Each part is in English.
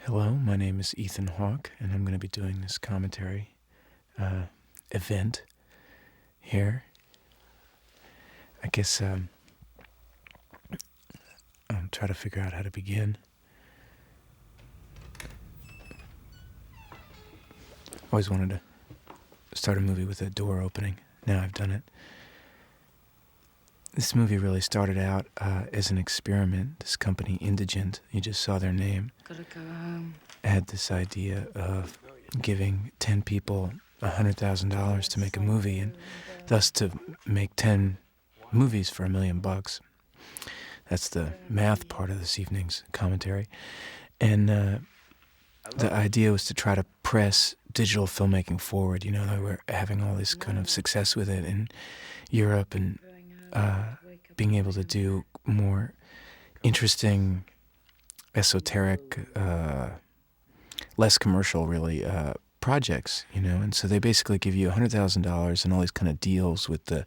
Hello, my name is Ethan Hawke, and I'm going to be doing this commentary event here. I guess I'll try to figure out how to begin. Always wanted to start a movie with a door opening. Now I've done it. This movie really started out as an experiment. This company, Indigent, you just saw their name, had this idea of giving 10 people $100,000 to make a movie, and thus to make 10 movies for $1 million. That's the math part of this evening's commentary. And the idea was to try to press digital filmmaking forward. You know, they were having all this kind of success with it in Europe, and being able to do more interesting, esoteric, less commercial, really, projects, you know. And so they basically give you $100,000 and all these kind of deals with the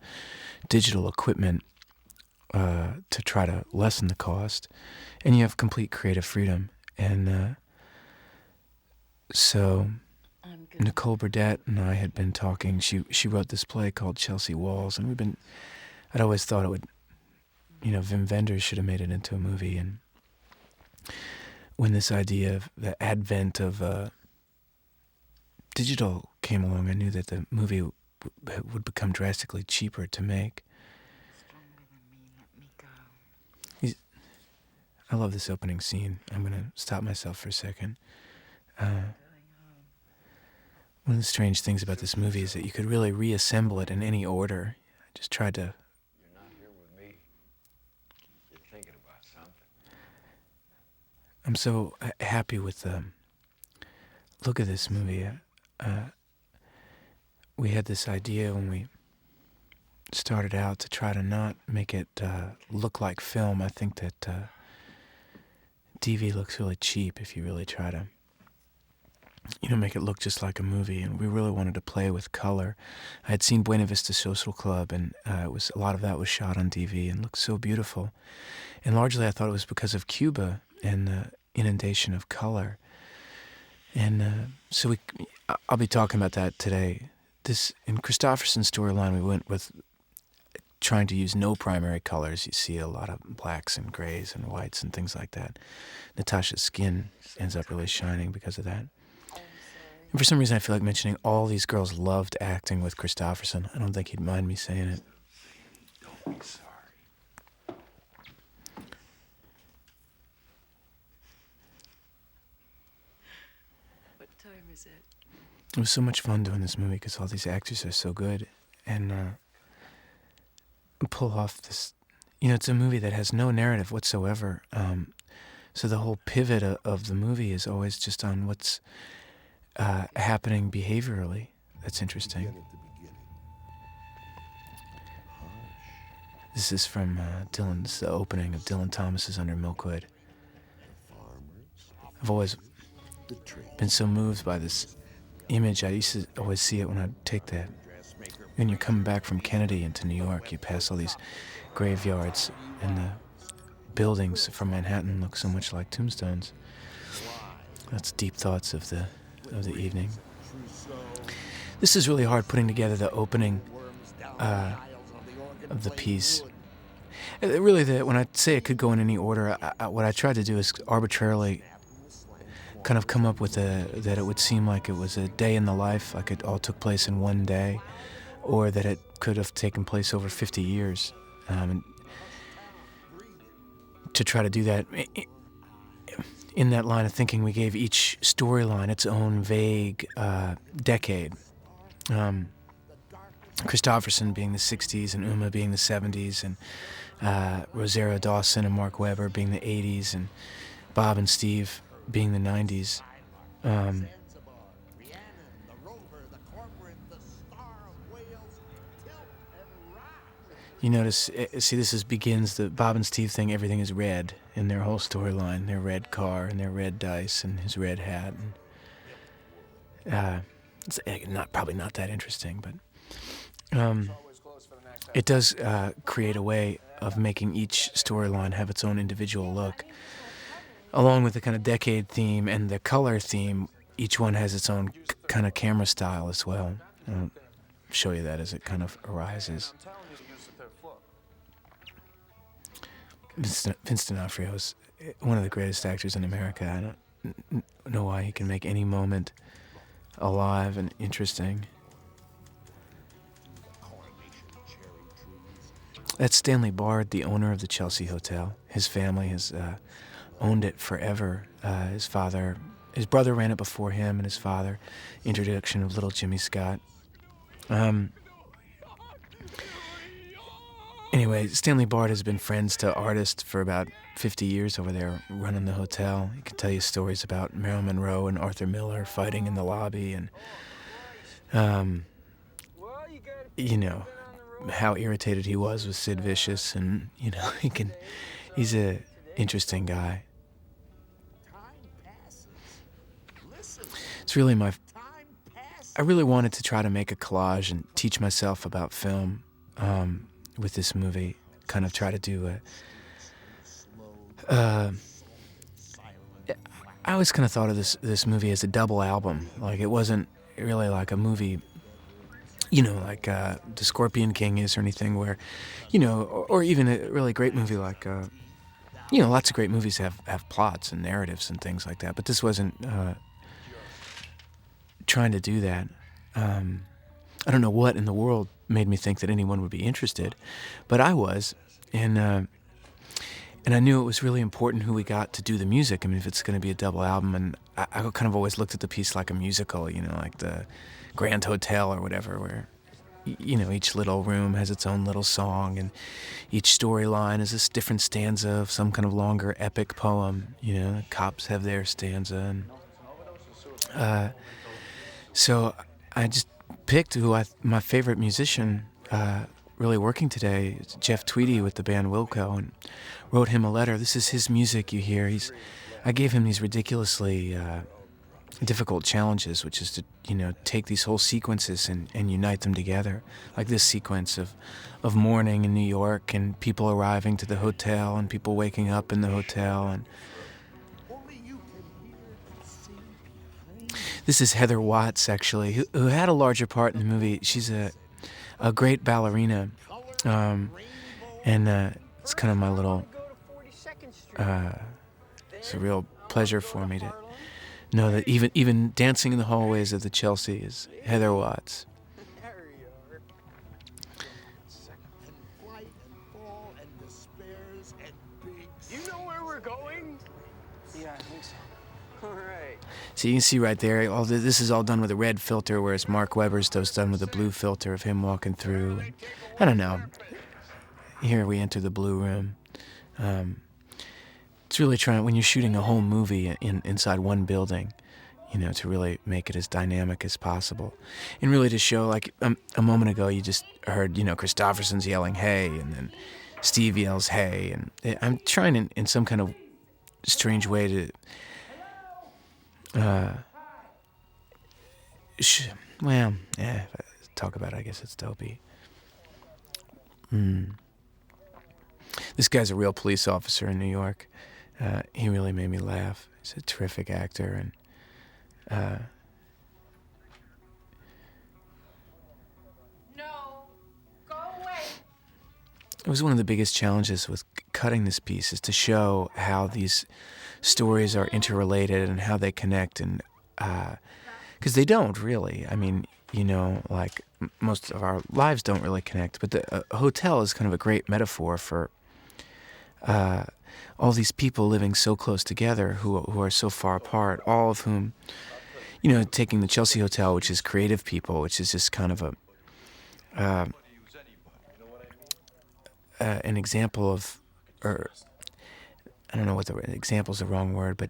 digital equipment to try to lessen the cost, and you have complete creative freedom. And so Nicole Burdett and I had been talking. She wrote this play called Chelsea Walls, and I'd always thought it would, you know, Wim Wenders should have made it into a movie. And when this idea of the advent of digital came along, I knew that the movie would become drastically cheaper to make. I love this opening scene. I'm going to stop myself for a second. One of the strange things about this movie is that you could really reassemble it in any order. I just tried to... You're not here with me. You're thinking about something. I'm so happy with the look of this movie. We had this idea when we started out to try to not make it look like film. I think that TV looks really cheap if you really try to, you know, make it look just like a movie. And we really wanted to play with color. I had seen Buena Vista Social Club, and a lot of that was shot on DV and looked so beautiful. And largely I thought it was because of Cuba and the inundation of color. And so I'll be talking about that today. In Christopherson's storyline, we went with trying to use no primary colors. You see a lot of blacks and grays and whites and things like that. Natasha's skin ends up really shining because of that. And for some reason, I feel like mentioning all these girls loved acting with Christopherson. I don't think he'd mind me saying it. Don't be sorry. What time is it? It was so much fun doing this movie because all these actors are so good, and pull off this. You know, it's a movie that has no narrative whatsoever. So the whole pivot of the movie is always just on what's happening behaviorally. That's interesting. This is from the opening of Dylan Thomas's Under Milkwood. I've always been so moved by this image. I used to always see it when I'd take that. When you're coming back from Kennedy into New York, you pass all these graveyards, and the buildings from Manhattan look so much like tombstones. That's deep thoughts of the evening. This is really hard, putting together the opening of the piece. Really, when I say it could go in any order, what I tried to do is arbitrarily kind of come up with that it would seem like it was a day in the life, like it all took place in one day, or that it could have taken place over 50 years. And to try to do that, in that line of thinking, we gave each storyline its own vague decade. Christopherson being the 60s, and Uma being the 70s, and Rosario Dawson and Mark Webber being the 80s, and Bob and Steve being the 90s. You notice, see, begins the Bob and Steve thing. Everything is red in their whole storyline. Their red car and their red dice and his red hat. And, it's probably not that interesting, but it does create a way of making each storyline have its own individual look. along with the kind of decade theme and the color theme, each one has its own kind of camera style as well. I'll show you that as it kind of arises. Vince D'Onofrio is one of the greatest actors in America. I don't know why he can make any moment alive and interesting. That's Stanley Bard, the owner of the Chelsea Hotel. His family has owned it forever. His brother ran it before him, and his father. Introduction of little Jimmy Scott. Anyway, Stanley Bard has been friends to artists for about 50 years over there running the hotel. He can tell you stories about Marilyn Monroe and Arthur Miller fighting in the lobby and, how irritated he was with Sid Vicious. And, he's a interesting guy. It's really I really wanted to try to make a collage and teach myself about film. With this movie, kind of try to do I always kind of thought of this movie as a double album. Like, it wasn't really like a movie, like The Scorpion King is, or anything where, or even a really great movie like, lots of great movies have plots and narratives and things like that. But this wasn't trying to do that. I don't know what in the world made me think that anyone would be interested, but I was, and I knew it was really important who we got to do the music. I mean, if it's going to be a double album, and I kind of always looked at the piece like a musical, like the Grand Hotel or whatever, where each little room has its own little song, and each storyline is this different stanza of some kind of longer epic poem. The cops have their stanza, and so I just picked my favorite musician really working today is Jeff Tweedy with the band Wilco, and wrote him a letter. This is his music you hear. I gave him these ridiculously difficult challenges, which is to take these whole sequences and unite them together, like this sequence of morning in New York and people arriving to the hotel and people waking up in the hotel. And this is Heather Watts, actually, who had a larger part in the movie. She's a great ballerina, and it's kind of my little, it's a real pleasure for me to know that even dancing in the hallways of the Chelsea is Heather Watts. You know where we're going? Yeah, I think so. All right. So you can see right there, this is all done with a red filter, whereas Mark Webber's stuff's done with a blue filter of him walking through. And, I don't know. Here we enter the blue room. It's really trying, when you're shooting a whole movie inside one building, to really make it as dynamic as possible. And really to show, like, a moment ago you just heard, Christopherson's yelling, hey, and then Steve yells, hey. And I'm trying in some kind of strange way to... if I talk about it, I guess it's dopey. This guy's a real police officer in New York. He really made me laugh. He's a terrific actor, and No, go away. it was one of the biggest challenges with cutting this piece, is to show how these stories are interrelated and how they connect, and because they don't really. I mean, like most of our lives don't really connect, but the hotel is kind of a great metaphor for all these people living so close together who are so far apart, all of whom, taking the Chelsea Hotel, which is creative people, which is just kind of an example of, or I don't know what the example is the wrong word, but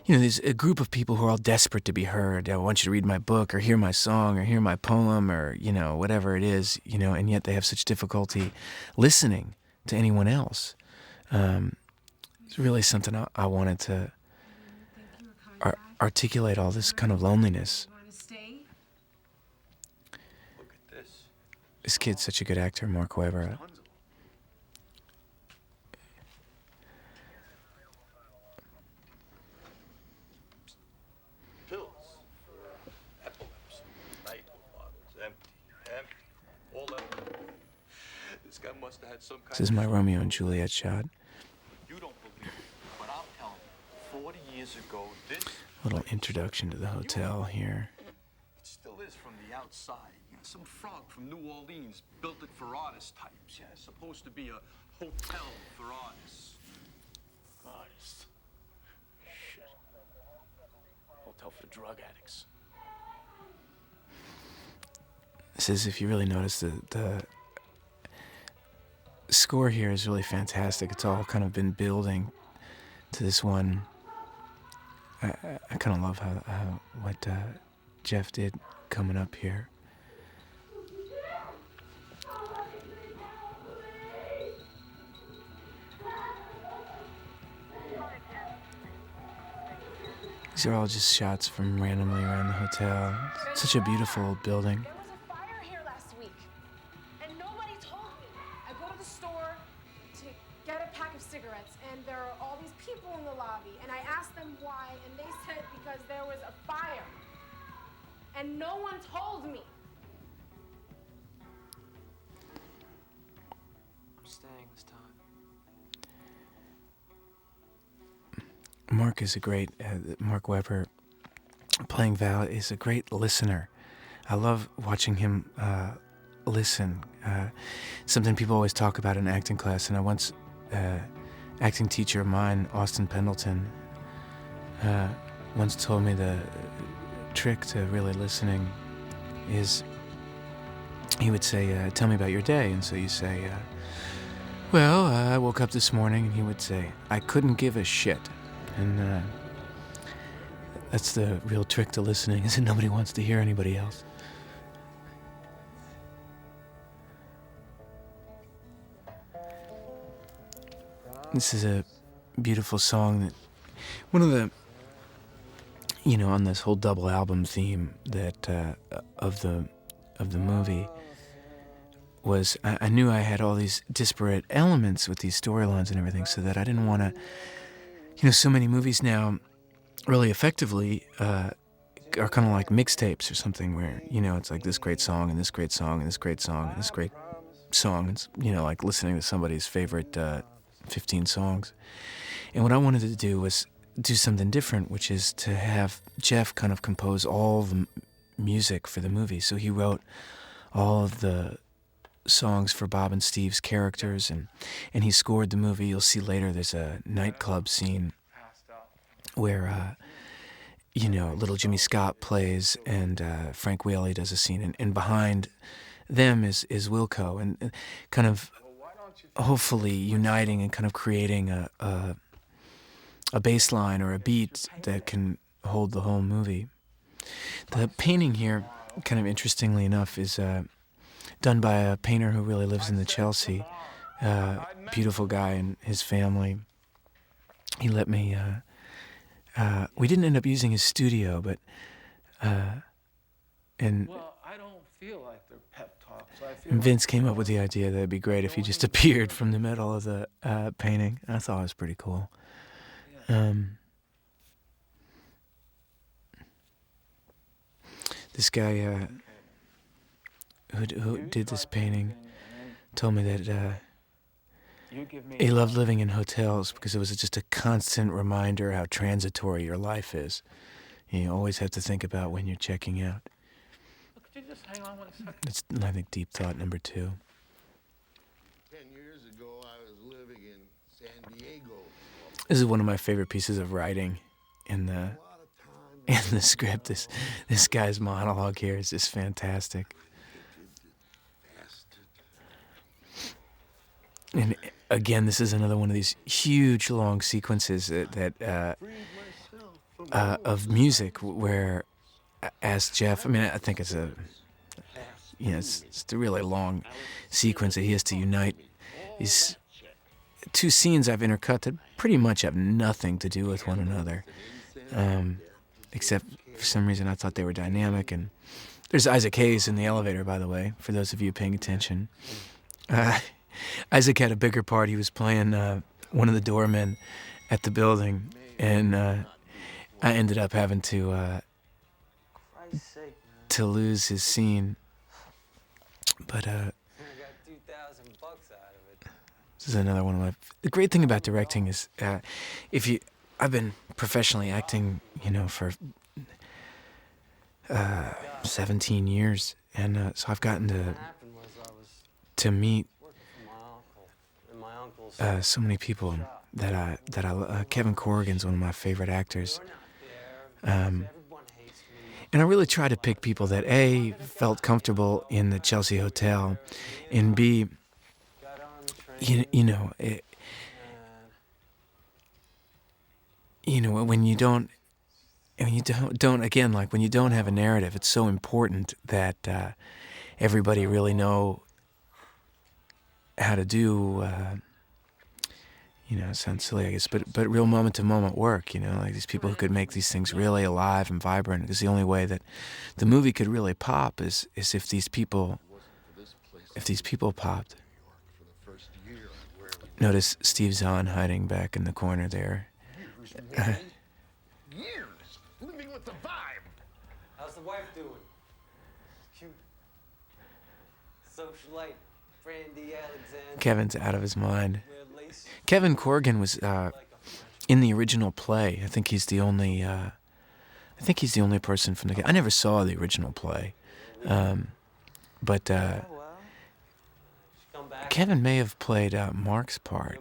there's a group of people who are all desperate to be heard. I want you to read my book, or hear my song, or hear my poem, or whatever it is, and yet they have such difficulty listening to anyone else. It's really something I wanted to articulate, all this kind of loneliness. Look at this. This kid's such a good actor, Mark Webber. must have had some kind This is my Romeo and Juliet shot. You don't believe it, but I'm telling you, 40 years ago, this Little introduction to the hotel here. it still is from the outside. You know, some frog from New Orleans built it for artist types. Yeah, it's supposed to be a hotel for artists. Artists? Shit. Hotel for drug addicts. This is, if you really notice, the score here is really fantastic. It's all kind of been building to this one. I kind of love what Jeff did coming up here. These are all just shots from randomly around the hotel. Such a beautiful building. There was a fire here last week, and nobody told me. I go to the store to get a pack of cigarettes, and there are all these people in the lobby, and I asked them why, and they said because there was a fire. And no one told me. I'm staying this time. Mark is a great, Mark Webber, playing Val, is a great listener. I love watching him listen. Something people always talk about in acting class, and I once, acting teacher of mine, Austin Pendleton, once told me the trick to really listening is, he would say, tell me about your day. And so you say, well, I woke up this morning, and he would say, I couldn't give a shit. And that's the real trick to listening, is that nobody wants to hear anybody else. This is a beautiful song that, one of the, you know, on this whole double album theme that of the movie was, I knew I had all these disparate elements with these storylines and everything, so that I didn't want to, you know, so many movies now really effectively are kind of like mixtapes or something, where, you know, it's like this great song and this great song and this great song and this great song. It's, you know, like listening to somebody's favorite 15 songs. And what I wanted to do was do something different, which is to have Jeff kind of compose all the music for the movie. So he wrote all of the songs for Bob and Steve's characters, and he scored the movie. You'll see later there's a nightclub scene where you know, little Jimmy Scott plays, and Frank Whaley does a scene, and behind them is Wilco, and kind of hopefully uniting and kind of creating a bass line or a beat that can hold the whole movie. The painting here, kind of interestingly enough, is done by a painter who really lives in the Chelsea. Beautiful guy and his family. He let me, we didn't end up using his studio, but, and Well, I don't feel like they're pep talks. I feel and Vince came up with the idea that it'd be great if he just appeared from the middle of the painting. I thought it was pretty cool. This guy who did this painting told me that he loved living in hotels because it was just a constant reminder how transitory your life is. You always have to think about when you're checking out. Could you just hang on 1 second? It's, I think, deep thought number 2. 10 years ago, I was living in San Diego. This is one of my favorite pieces of writing in the script. This guy's monologue here is just fantastic. And again, this is another one of these huge long sequences that of music where, as Jeff, I mean, I think it's it's a really long sequence that he has to unite these 2 scenes I've intercut that pretty much have nothing to do with one another, except for some reason I thought they were dynamic. And there's Isaac Hayes in the elevator, by the way, for those of you paying attention. Isaac had a bigger part. He was playing one of the doormen at the building, and I ended up having to lose his scene. But I got $2,000 out of it. This is another one of my. The great thing about directing is, I've been professionally acting, for 17 years, and so I've gotten to meet so many people that I Kevin Corrigan's one of my favorite actors. And I really try to pick people that A, felt comfortable in the Chelsea Hotel, and B, when you don't again, like when you don't have a narrative, it's so important that everybody really know how to do. It sounds silly, I guess, but real moment-to-moment work, like these people who could make these things really alive and vibrant, because the only way that the movie could really pop is if these people popped. Notice Steve Zahn hiding back in the corner there. Years living with the vibe. How's the wife doing? Cute. Socialite, Brandy Alexander. Kevin's out of his mind. Kevin Corrigan was in the original play. I think he's the only person from the. I never saw the original play, but Kevin may have played Mark's part.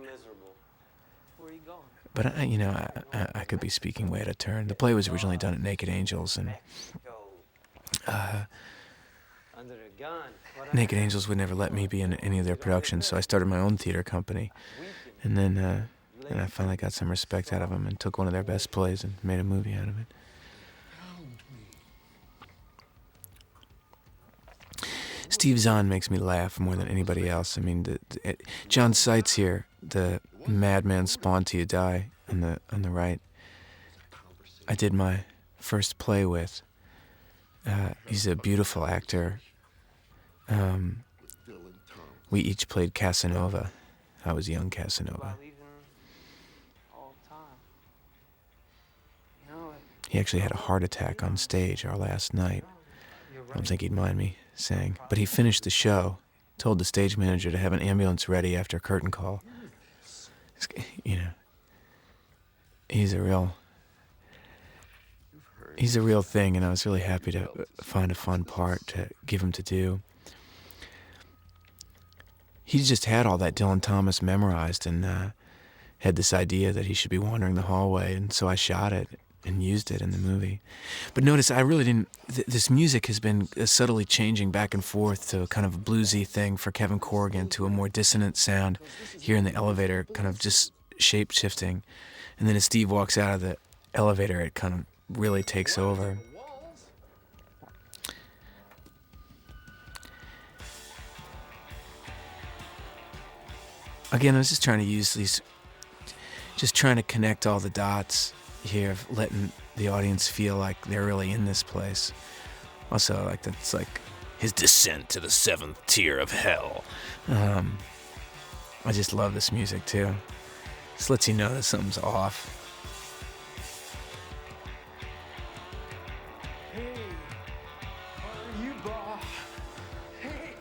But I could be speaking way out of turn. The play was originally done at Naked Angels, and Naked Angels would never let me be in any of their productions, so I started my own theater company. And then I finally got some respect out of them and took one of their best plays and made a movie out of it. Steve Zahn makes me laugh more than anybody else. I mean, John Seitz here, the madman spawn till you die on the right. I did my first play with. He's a beautiful actor. We each played Casanova. I was young Casanova. He actually had a heart attack on stage our last night. I don't think he'd mind me saying. But he finished the show, told the stage manager to have an ambulance ready after curtain call. He's a real thing, and I was really happy to find a fun part to give him to do. He just had all that Dylan Thomas memorized and had this idea that he should be wandering the hallway, and so I shot it and used it in the movie. But notice, I really didn't. This music has been subtly changing back and forth to a kind of bluesy thing for Kevin Corrigan, to a more dissonant sound here in the elevator, kind of just shape shifting. And then as Steve walks out of the elevator, it kind of really takes over. Again, I was just trying to use these, just trying to connect all the dots here, of letting the audience feel like they're really in this place. Also, like that's like his descent to the seventh tier of hell. I just love this music too. Just lets you know that something's off. Hey, are you Bob? Hey,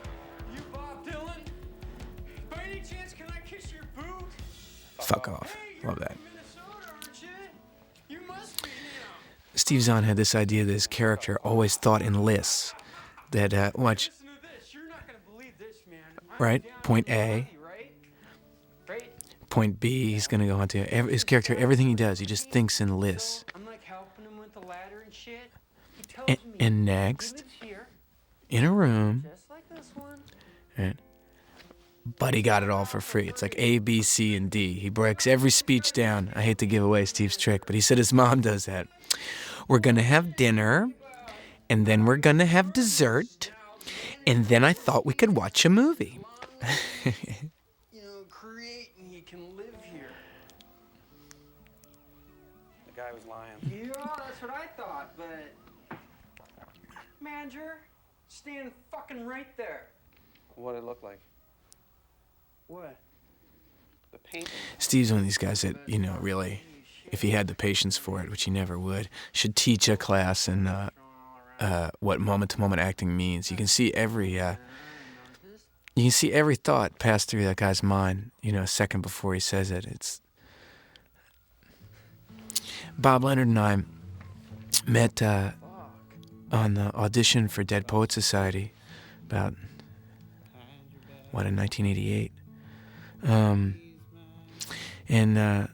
you Bob Dylan? By any chance, can I kiss your boot? Fuck off. Hey, Love that. You're from Minnesota, aren't you? You must be now. Steve Zahn had this idea that his character always thought in lists. That, watch, Listen to this. You're not gonna believe this, man. right? I'm down Point with A. Bobby, right? Point B, he's going to go on to his character, everything he does, he just thinks in lists. I'm like helping him with the ladder and shit. He tells And, me and he next, lives here, in a room, just like this one. right? But he got it all for free. It's like A, B, C, and D. He breaks every speech down. I hate to give away Steve's trick, but he said his mom does that. We're going to have dinner, and then we're going to have dessert, and then I thought we could watch a movie. Create and he can live here. The guy was lying. Yeah, that's what I thought, but manager, stand fucking right there. What it looked like. What? The painting. Steve's one of these guys that, really, if he had the patience for it, which he never would, should teach a class in what moment-to-moment acting means. You can see every you can see every thought pass through that guy's mind, a second before he says it. It's Bob Leonard and I met on the audition for Dead Poets Society about, in 1988. And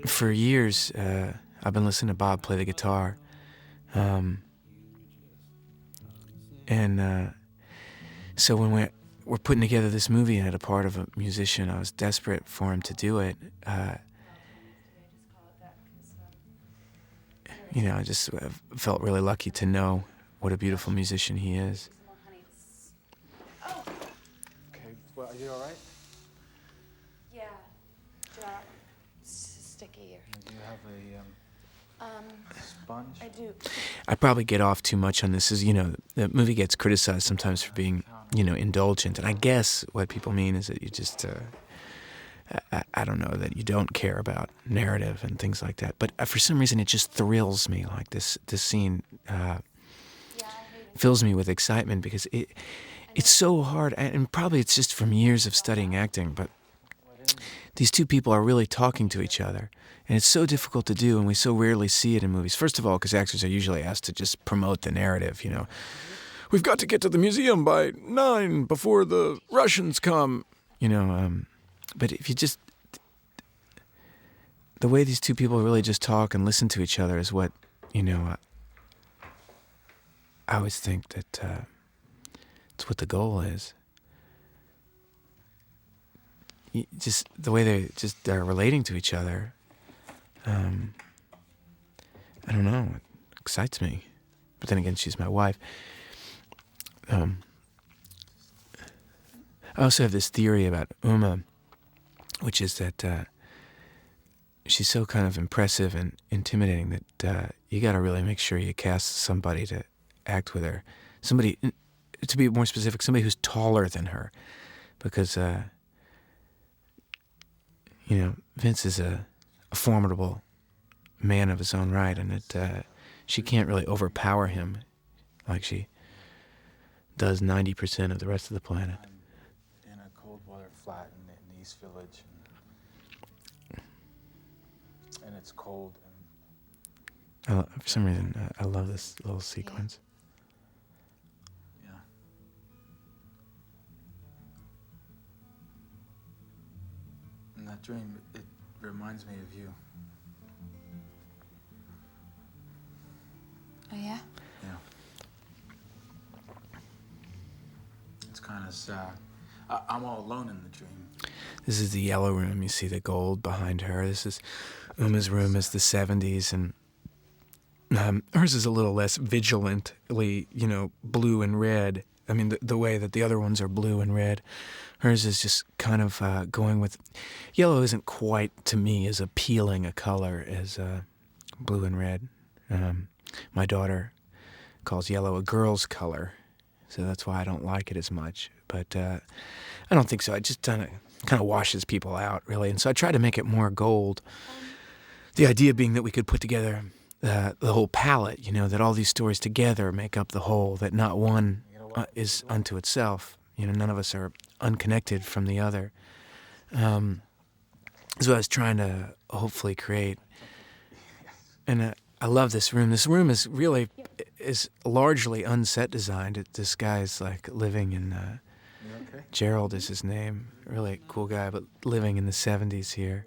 for years, I've been listening to Bob play the guitar. So when we're putting together this movie and had a part of a musician, I was desperate for him to do it. I just felt really lucky to know what a beautiful musician he is. Okay, well, are you all right? Yeah. Sticky here. Do you have a sponge? I do. I probably get off too much on this. The movie gets criticized sometimes for being, indulgent. And I guess what people mean is that you just, I don't know, that you don't care about narrative and things like that. But for some reason, it just thrills me. Like this scene fills me with excitement because it's so hard. And probably it's just from years of studying acting. But these two people are really talking to each other. And it's so difficult to do, and we so rarely see it in movies. First of all, because actors are usually asked to just promote the narrative, We've got to get to the museum by 9 before the Russians come, But if you just... The way these two people really just talk and listen to each other is what, I always think that it's what the goal is. Just the way they just are relating to each other... I don't know, it excites me. But then again, she's my wife. I also have this theory about Uma, which is that she's so kind of impressive and intimidating that you got to really make sure you cast somebody to act with her. Somebody, to be more specific, somebody who's taller than her. Because, Vince is a formidable man of his own right, and she can't really overpower him like she does 90% of the rest of the planet. I'm in a cold water flat in the East Village, and it's cold. For some reason, I love this little sequence. Yeah. And that dream, it reminds me of you. Oh, yeah? Yeah. It's kind of sad. I'm all alone in the dream. This is the yellow room. You see the gold behind her. This is Uma's room is the 70s, and hers is a little less vigilantly, blue and red. I mean, the way that the other ones are blue and red. Hers is just kind of going with... Yellow isn't quite, to me, as appealing a color as blue and red. My daughter calls yellow a girl's color, so that's why I don't like it as much. But I don't think so. It just kind of washes people out, really. And so I try to make it more gold. The idea being that we could put together the whole palette, that all these stories together make up the whole, that not one is unto itself. None of us are unconnected from the other. So I was trying to hopefully create. And I love this room. This room is largely unset designed. This guy's like living in... You okay? Gerald is his name. Really cool guy, but living in the 70s here.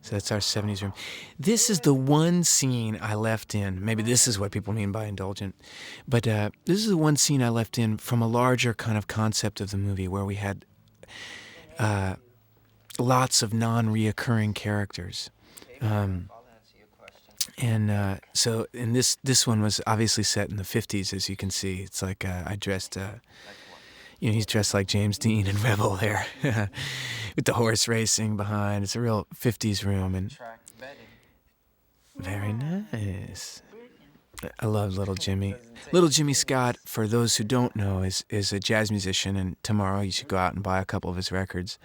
So that's our 70s room. This is the one scene I left in. Maybe this is what people mean by indulgent. But this is the one scene I left in from a larger kind of concept of the movie where we had lots of non-reoccurring characters. So in this one was obviously set in the 50s, as you can see. It's like I dressed... he's dressed like James Dean in Rebel there, with the horse racing behind. It's a real 50s room, and very nice. I love Little Jimmy. Little Jimmy Scott, for those who don't know, is a jazz musician, and tomorrow you should go out and buy a couple of his records.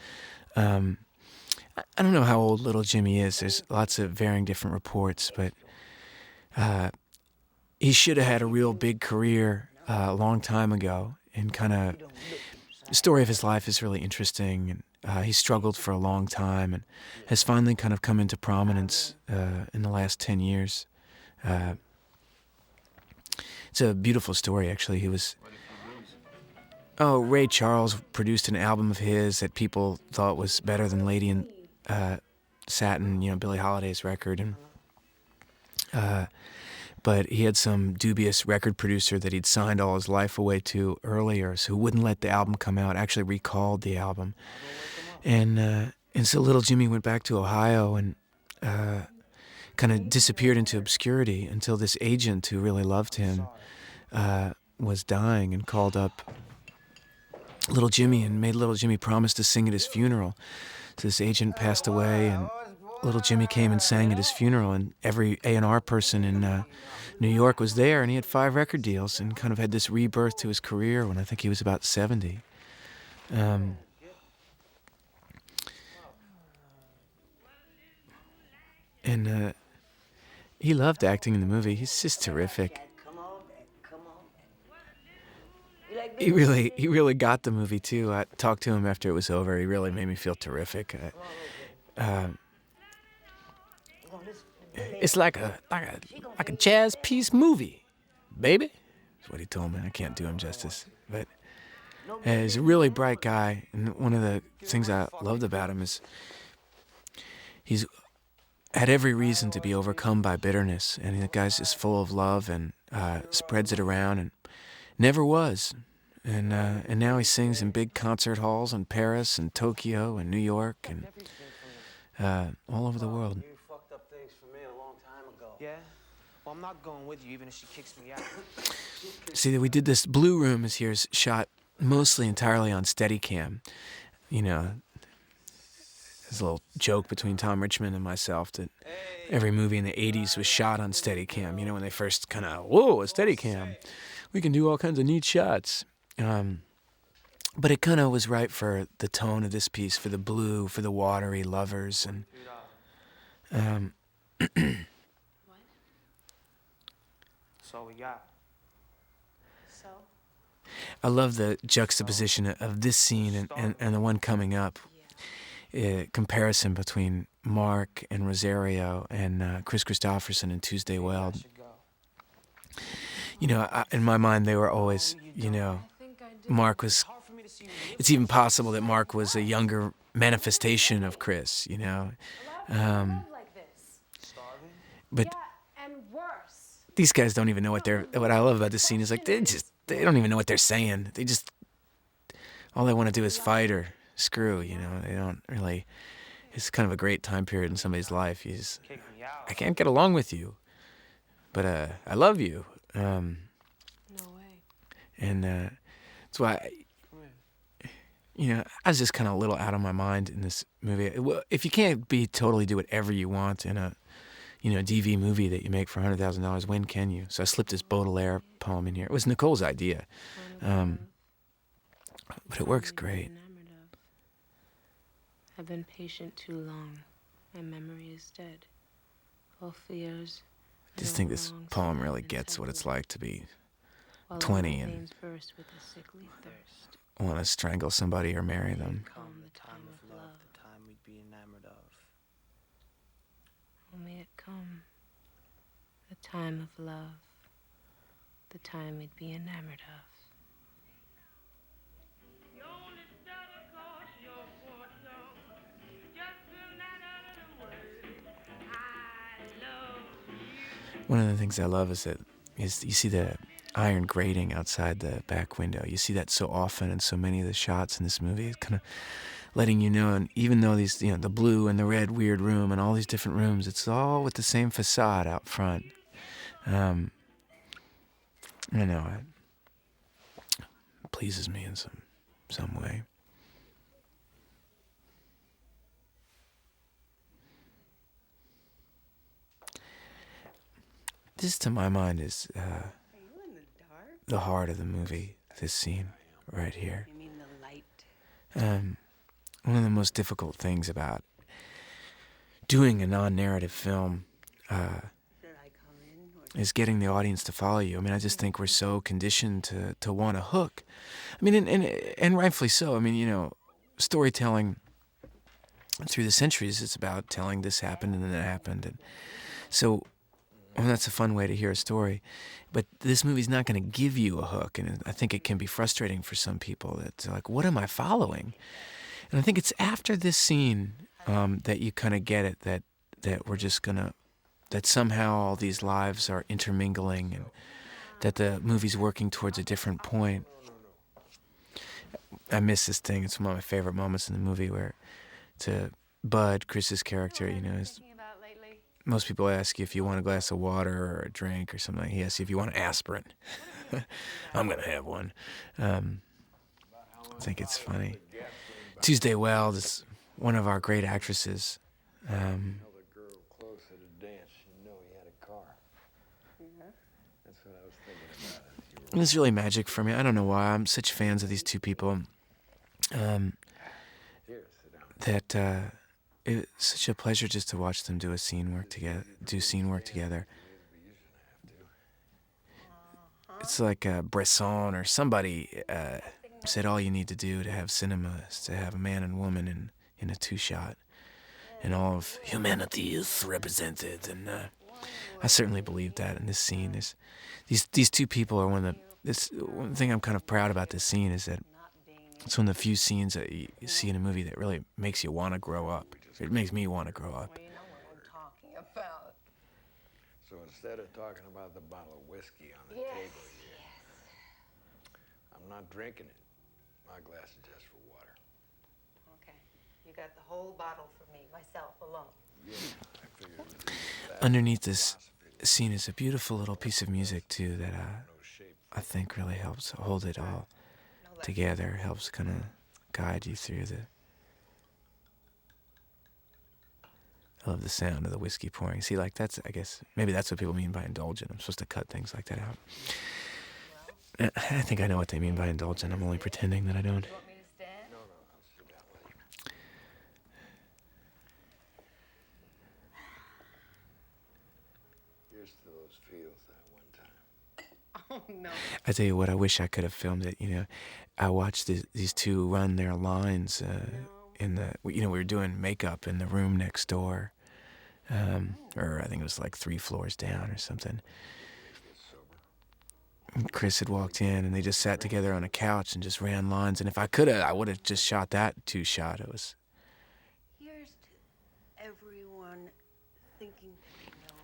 I don't know how old Little Jimmy is. There's lots of varying different reports, but he should have had a real big career a long time ago, and kind of the story of his life is really interesting. And he struggled for a long time and has finally kind of come into prominence in the last 10 years. It's a beautiful story, actually. Ray Charles produced an album of his that people thought was better than Lady in Satin, Billie Holiday's record, and but he had some dubious record producer that he'd signed all his life away to earlier, so who wouldn't let the album come out, actually recalled the album. And so little Jimmy went back to Ohio and kind of disappeared into obscurity until this agent who really loved him was dying and called up little Jimmy and made little Jimmy promise to sing at his funeral. So this agent passed away, and little Jimmy came and sang at his funeral, and every A&R person in New York was there, and he had 5 record deals and kind of had this rebirth to his career when I think he was about 70. And he loved acting in the movie. He's just terrific. He really got the movie too. I talked to him after it was over. He really made me feel terrific. It's like a jazz piece movie, baby. That's what he told me. I can't do him justice, but he's a really bright guy. And one of the things I loved about him is he's had every reason to be overcome by bitterness, and the guy's just full of love and spreads it around, and never was. And now he sings in big concert halls in Paris and Tokyo and New York and all over the world. You fucked up things for me a long time ago. Yeah? Well, I'm not going with you even if she kicks me out. See, we did this Blue Room is here, shot mostly entirely on Steadicam. There's a little joke between Tom Richmond and myself that every movie in the 80s was shot on Steadicam. When they first kind of, whoa, a Steadicam. We can do all kinds of neat shots. But it kind of was right for the tone of this piece, for the blue, for the watery lovers. And What? That's all we got. So? I love the juxtaposition of this scene and the one coming up. Comparison between Mark and Rosario and Chris Christopherson and Tuesday Weld. In my mind, they were always, Mark was, it's even possible that Mark was a younger manifestation of Chris, A lot of people live like this. But Yeah, and worse. these guys don't even know what I love about this scene is like, they don't even know what they're saying. All they want to do is fight or screw, they don't really, it's kind of a great time period in somebody's life. I can't get along with you, but I love you. No way. And that's why, I was just kind of a little out of my mind in this movie. If you can't totally do whatever you want in a, DV movie that you make for $100,000, when can you? So I slipped this Baudelaire poem in here. It was Nicole's idea, but it works great. I've been patient too long. My memory is dead. All fears. I just think this poem really gets what it's like to be 20 and want to strangle somebody or marry them. Come the time of love, the time we'd be enamored of. Oh, may it come. The time of love. The time we'd be enamored of. One of the things I love is you see the iron grating outside the back window. You see that so often in so many of the shots in this movie. It's kind of letting you know, and even though these, the blue and the red weird room and all these different rooms, it's all with the same facade out front. I don't know, it pleases me in some way. This, to my mind, is the heart of the movie, this scene right here. You mean the light? One of the most difficult things about doing a non-narrative film Should I come in or is getting the audience to follow you. I mean, I just think we're so conditioned to want a hook. I mean, and rightfully so. I mean, you know, storytelling through the centuries, it's about telling this happened and then that happened. And so, well, that's a fun way to hear a story. But this movie's not going to give you a hook. And I think it can be frustrating for some people. It's like, what am I following? And I think it's after this scene that you kind of get it, that we're just going to, that somehow all these lives are intermingling and that the movie's working towards a different point. I miss this thing. It's one of my favorite moments in the movie where to Bud, Chris's character, you know, most people ask you if you want a glass of water or a drink or something. He asks you if you want aspirin. I'm going to have one. I think it's funny. Tuesday Weld is one of our great actresses. Tell the girl close at a dance, you know he had a car. That's what I was thinking about. It was really magic for me. I don't know why. I'm such fans of these two people. Here, sit down. That it's such a pleasure just to watch them do scene work together. It's like Bresson or somebody said all you need to do to have cinema is to have a man and woman in a two-shot, and all of humanity is represented. And I certainly believe that in this scene. These two people are one thing I'm kind of proud about this scene is that it's one of the few scenes that you see in a movie that really makes you want to grow up. It makes me want to grow up. You know what I'm talking about. So instead of talking about the bottle of whiskey on the Yes, table here, I'm not drinking it. My glass is just for water. Okay. You got the whole bottle for me, myself alone. Yeah, I figured it was that. Underneath this scene is a beautiful little piece of music too that I think really helps hold it all together, helps kind of guide you through I love the sound of the whiskey pouring. See, like I guess maybe that's what people mean by indulgent. I'm supposed to cut things like that out. I think I know what they mean by indulgent. I'm only pretending that I don't. You want me to stand? No, I'll sit down with you. Here's to those fields that one time. Oh, no. I tell you what, I wish I could have filmed it. You know, I watched these two run their lines in the. You know, we were doing makeup in the room next door, or I think it was like 3 floors down or something. And Chris had walked in, and they just sat together on a couch and just ran lines. And if I could have, I would have just shot that 2-shot. It was. Here's to everyone thinking they know.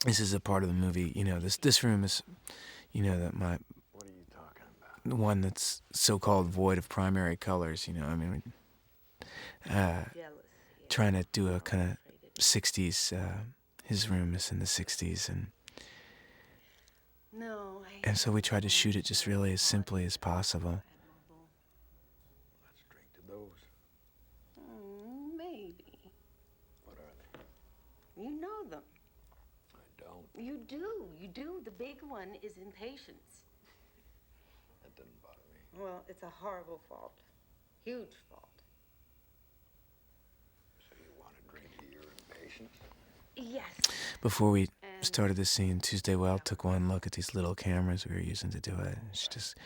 This is a part of the movie. You know, this room is, you know, that What are you talking about? the one that's so-called void of primary colors. You know, I mean, Jealousy. trying to do a kind of 60s. His room is in the 60s, No, and so we tried to shoot it just really as simply as possible. Let's drink to those. Maybe. What are they? You know them. I don't. You do. You do. The big one is impatience. That doesn't bother me. Well, it's a horrible fault. Huge fault. So you want to drink to your impatience? Yes. Before we started this scene, Tuesday Weld took one look at these little cameras we were using to do it. She just,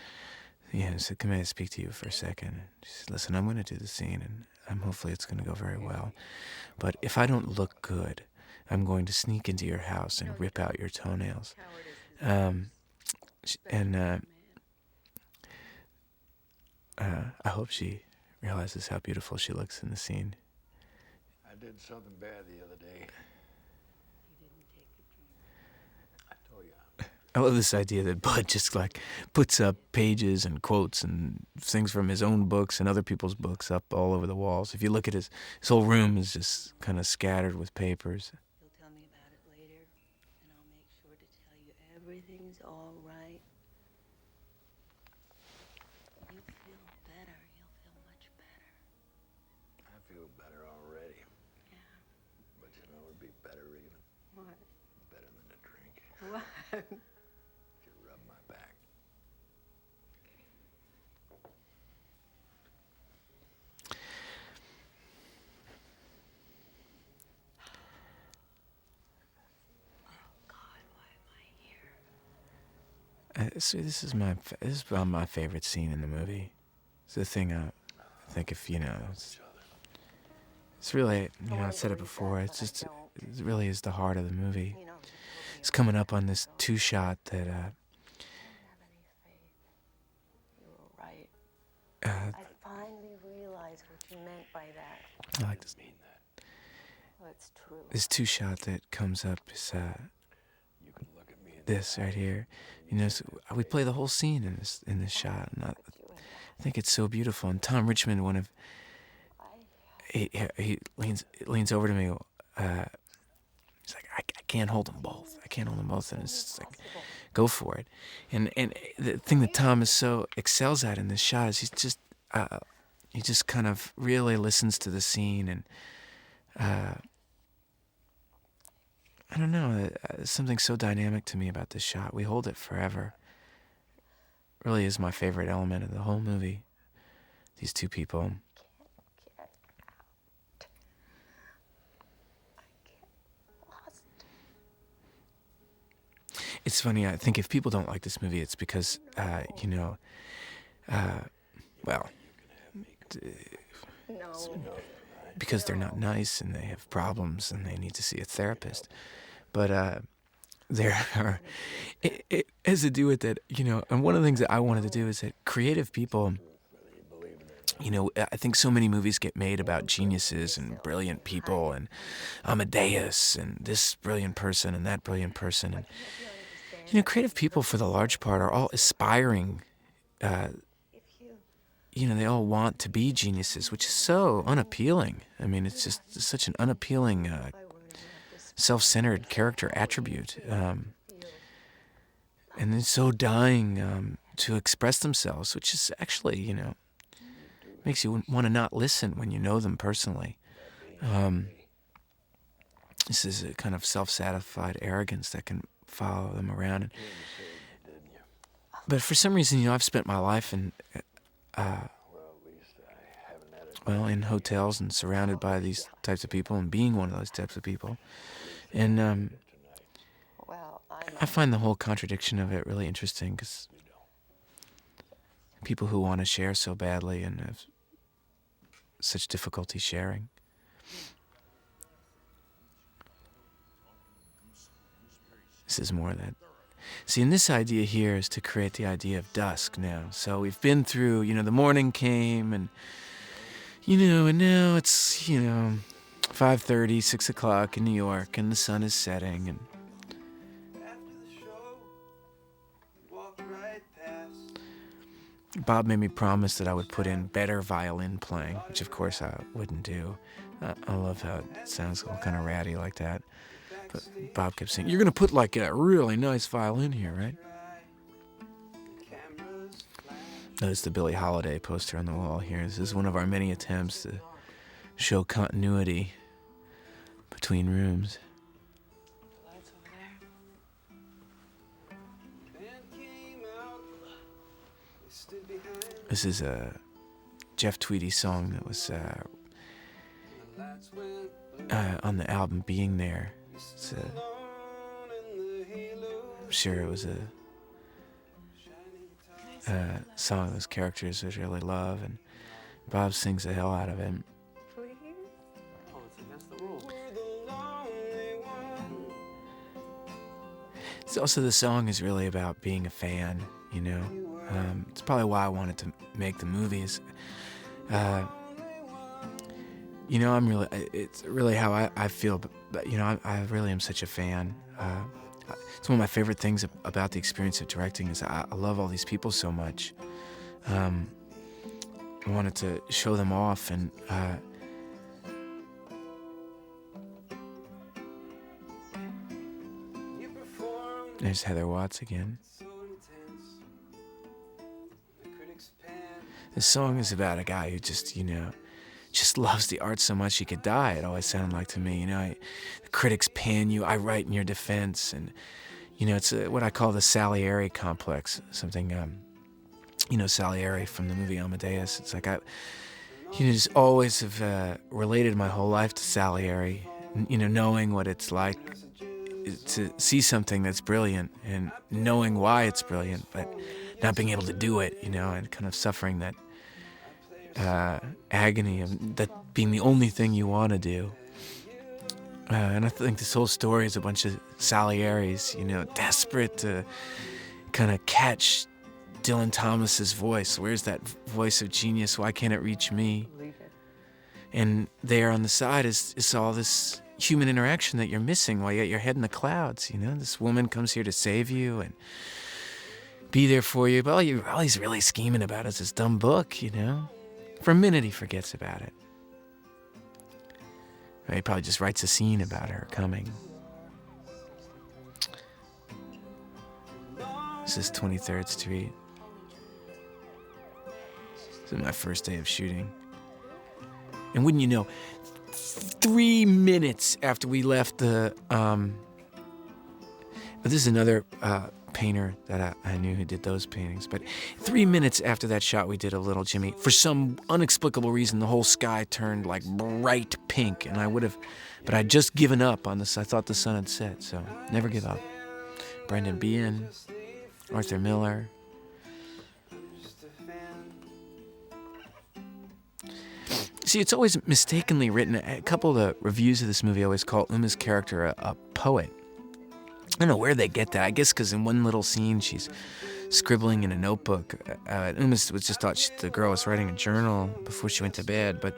said, "Come here, speak to you for a second." She said, "Listen, I'm going to do the scene, and hopefully it's going to go very well. But if I don't look good, I'm going to sneak into your house and rip out your toenails." I hope she realizes how beautiful she looks in the scene. I did something bad the other day. I told you. I love this idea that Bud just like puts up pages and quotes and things from his own books and other people's books up all over the walls. If you look at his whole room is just kind of scattered with papers. You'll tell me about it later, and I'll make sure to tell you everything's all right. You feel better. You'll feel much better. I feel better already. Yeah. But you know it'd be better even. What? Better than a drink. What? If you rub my back. God, why See, this is my favorite scene in the movie. It's the thing I think if it's really I said it before. It really is the heart of the movie. It's coming up on this 2-shot that I didn't have any faith. You were right. I finally realized what you meant by that. I like this. Well, it's true. This 2-shot that comes up is this right here. So we play the whole scene in this shot, and I think it's so beautiful. And Tom Richmond, he leans over to me. He's like, I can't hold them both. I can't hold them both, and it's just like, go for it. And the thing that Tom excels at in this shot is he just kind of really listens to the scene, and I don't know, there's something so dynamic to me about this shot. We hold it forever. It really is my favorite element of the whole movie. These two people. It's funny, I think if people don't like this movie, it's because, because they're not nice and they have problems and they need to see a therapist. But it has to do with that, and one of the things that I wanted to do is that creative people, I think so many movies get made about geniuses and brilliant people and Amadeus and this brilliant person and that brilliant person. And, creative people for the large part are all aspiring, they all want to be geniuses, which is so unappealing. I mean, it's just such an unappealing, self-centered character attribute. And they're so dying to express themselves, which is actually, makes you want to not listen when you know them personally. This is a kind of self-satisfied arrogance that can follow them around. But for some reason, I've spent my life in hotels and surrounded by these types of people and being one of those types of people. And I find the whole contradiction of it really interesting, because people who want to share so badly and have such difficulty sharing. This is more of that. See, and this idea here is to create the idea of dusk now. So we've been through, the morning came and, and now it's, 5:30, 6 o'clock in New York, and the sun is setting, and Bob made me promise that I would put in better violin playing, which of course I wouldn't do. I love how it sounds all kind of ratty like that. But Bob kept saying, you're going to put like a really nice violin here, right? Notice the Billie Holiday poster on the wall here. This is one of our many attempts to show continuity between rooms. This is a Jeff Tweedy song that was on the album Being There. I'm sure it was a song those characters would really love, and Bob sings the hell out of it. It's also, the song is really about being a fan, it's probably why I wanted to make the movies. It's really how I feel, but I really am such a fan. It's one of my favorite things about the experience of directing is I love all these people so much. I wanted to show them off, and there's Heather Watts again. This song is about a guy who just loves the art so much he could die, it always sounded like to me. The critics pan you, I write in your defense, and it's what I call the Salieri complex. Something, Salieri from the movie Amadeus. It's like I just always have related my whole life to Salieri. Knowing what it's like to see something that's brilliant and knowing why it's brilliant, but not being able to do it, and kind of suffering that agony of that being the only thing you want to do. And I think this whole story is a bunch of Salieri's, desperate to kind of catch Dylan Thomas's voice. Where's that voice of genius? Why can't it reach me? And there on the side is all this human interaction that you're missing while you got your head in the clouds. This woman comes here to save you and be there for you. But all he's really scheming about is this dumb book, For a minute he forgets about it. He probably just writes a scene about her coming. This is 23rd Street. This is my first day of shooting. And wouldn't you know, 3 minutes after we left the... this is another painter that I knew who did those paintings. But 3 minutes after that shot we did of Little Jimmy, for some inexplicable reason, the whole sky turned like bright pink. And but I'd just given up on this. I thought the sun had set, so never give up. Brendan Behan, Arthur Miller. See, it's always mistakenly written. A couple of the reviews of this movie always call Uma's character a poet. I don't know where they get that. I guess because in one little scene she's scribbling in a notebook. Uma was just thought the girl was writing a journal before she went to bed. But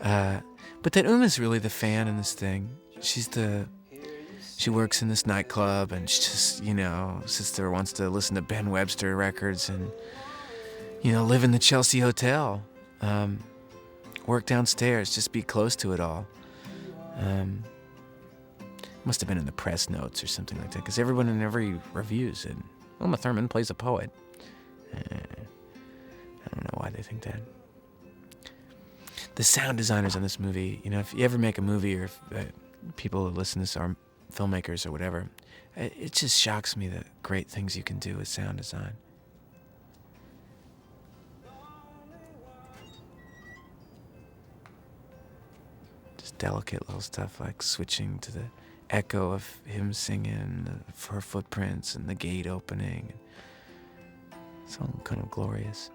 that Uma's really the fan in this thing. She works in this nightclub and she just, sits there, wants to listen to Ben Webster records and, live in the Chelsea Hotel. Work downstairs, just be close to it all. Must have been in the press notes or something like that, because everyone in every review said, Uma Thurman plays a poet. I don't know why they think that. The sound designers on this movie, if you ever make a movie or if people who listen to this are filmmakers or whatever, it just shocks me the great things you can do with sound design. Just delicate little stuff like switching to the echo of him singing, her footprints, and the gate opening. It's all kind of glorious.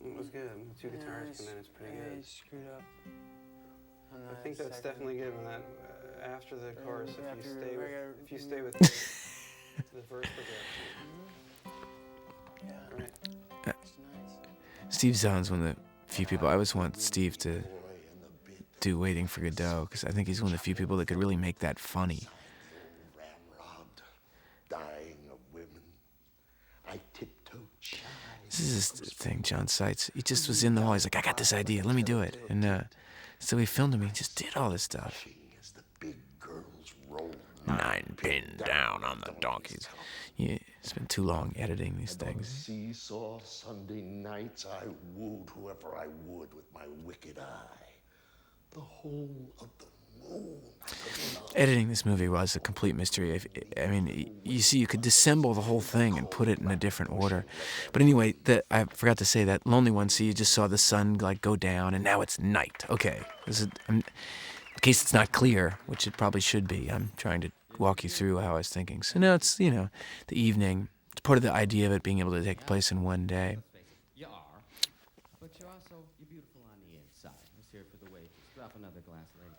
It was good. Two guitars come in, it's pretty good. Screwed up. I think that's definitely given that after the chorus, if you stay with the verse progression. Yeah. Right. Steve Zahn's one of the few people. I always want Steve to do Waiting for Godot, because I think he's one of the few people that could really make that funny. Ramrod, dying of women. I tiptoed shy. This is this thing, John Seitz. He just was in the hall. He's like, I got this idea. Let me do it. And so he filmed him. He just did all this stuff. As the big girls roll 9 pinned down on the donkeys. Yeah, it's been too long editing these on things. seesaw Sunday nights, I wooed whoever I would with my wicked eye. The whole of the moon. Editing this movie was a complete mystery. I mean, you see, you could disassemble the whole thing and put it in a different order. But anyway, I forgot to say that Lonely One, see, you just saw the sun go down, and now it's night. Okay, in case it's not clear, which it probably should be, I'm trying to walk you through how I was thinking. So now it's, the evening. It's part of the idea of it being able to take place in one day. You are, but you're beautiful on the inside. Let's hear it for the waiters. Drop another glass, lady.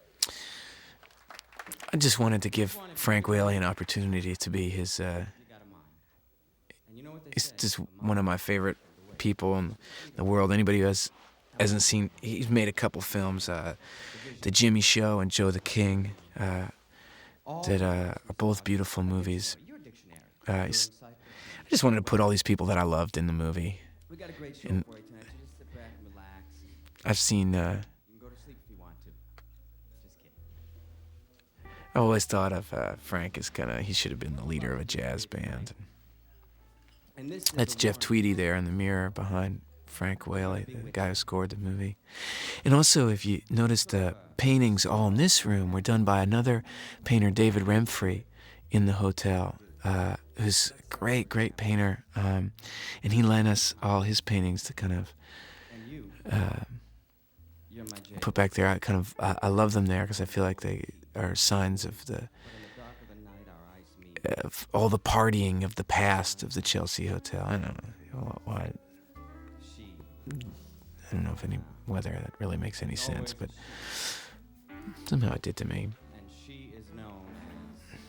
I just wanted to give Frank Whaley an opportunity to be his, he's just one of my favorite people in the world. Anybody who hasn't seen, he's made a couple films, The Jimmy Show and Joe the King, that are both beautiful movies. I just wanted to put all these people that I loved in the movie. And I've seen, I always thought of Frank as he should have been the leader of a jazz band. That's Jeff Tweedy there in the mirror behind Frank Whaley, the guy who scored the movie. And also, if you notice, the paintings all in this room were done by another painter, David Remfry, in the hotel, who's a great, great painter. And he lent us all his paintings to kind of You're my jade. put back there. I love them there because I feel like they are signs of But in the dark of the night, our eyes meet. of all the partying of the past of the Chelsea Hotel. I don't know why. She. I don't know whether that really makes any sense, but somehow it did to me. And she is known as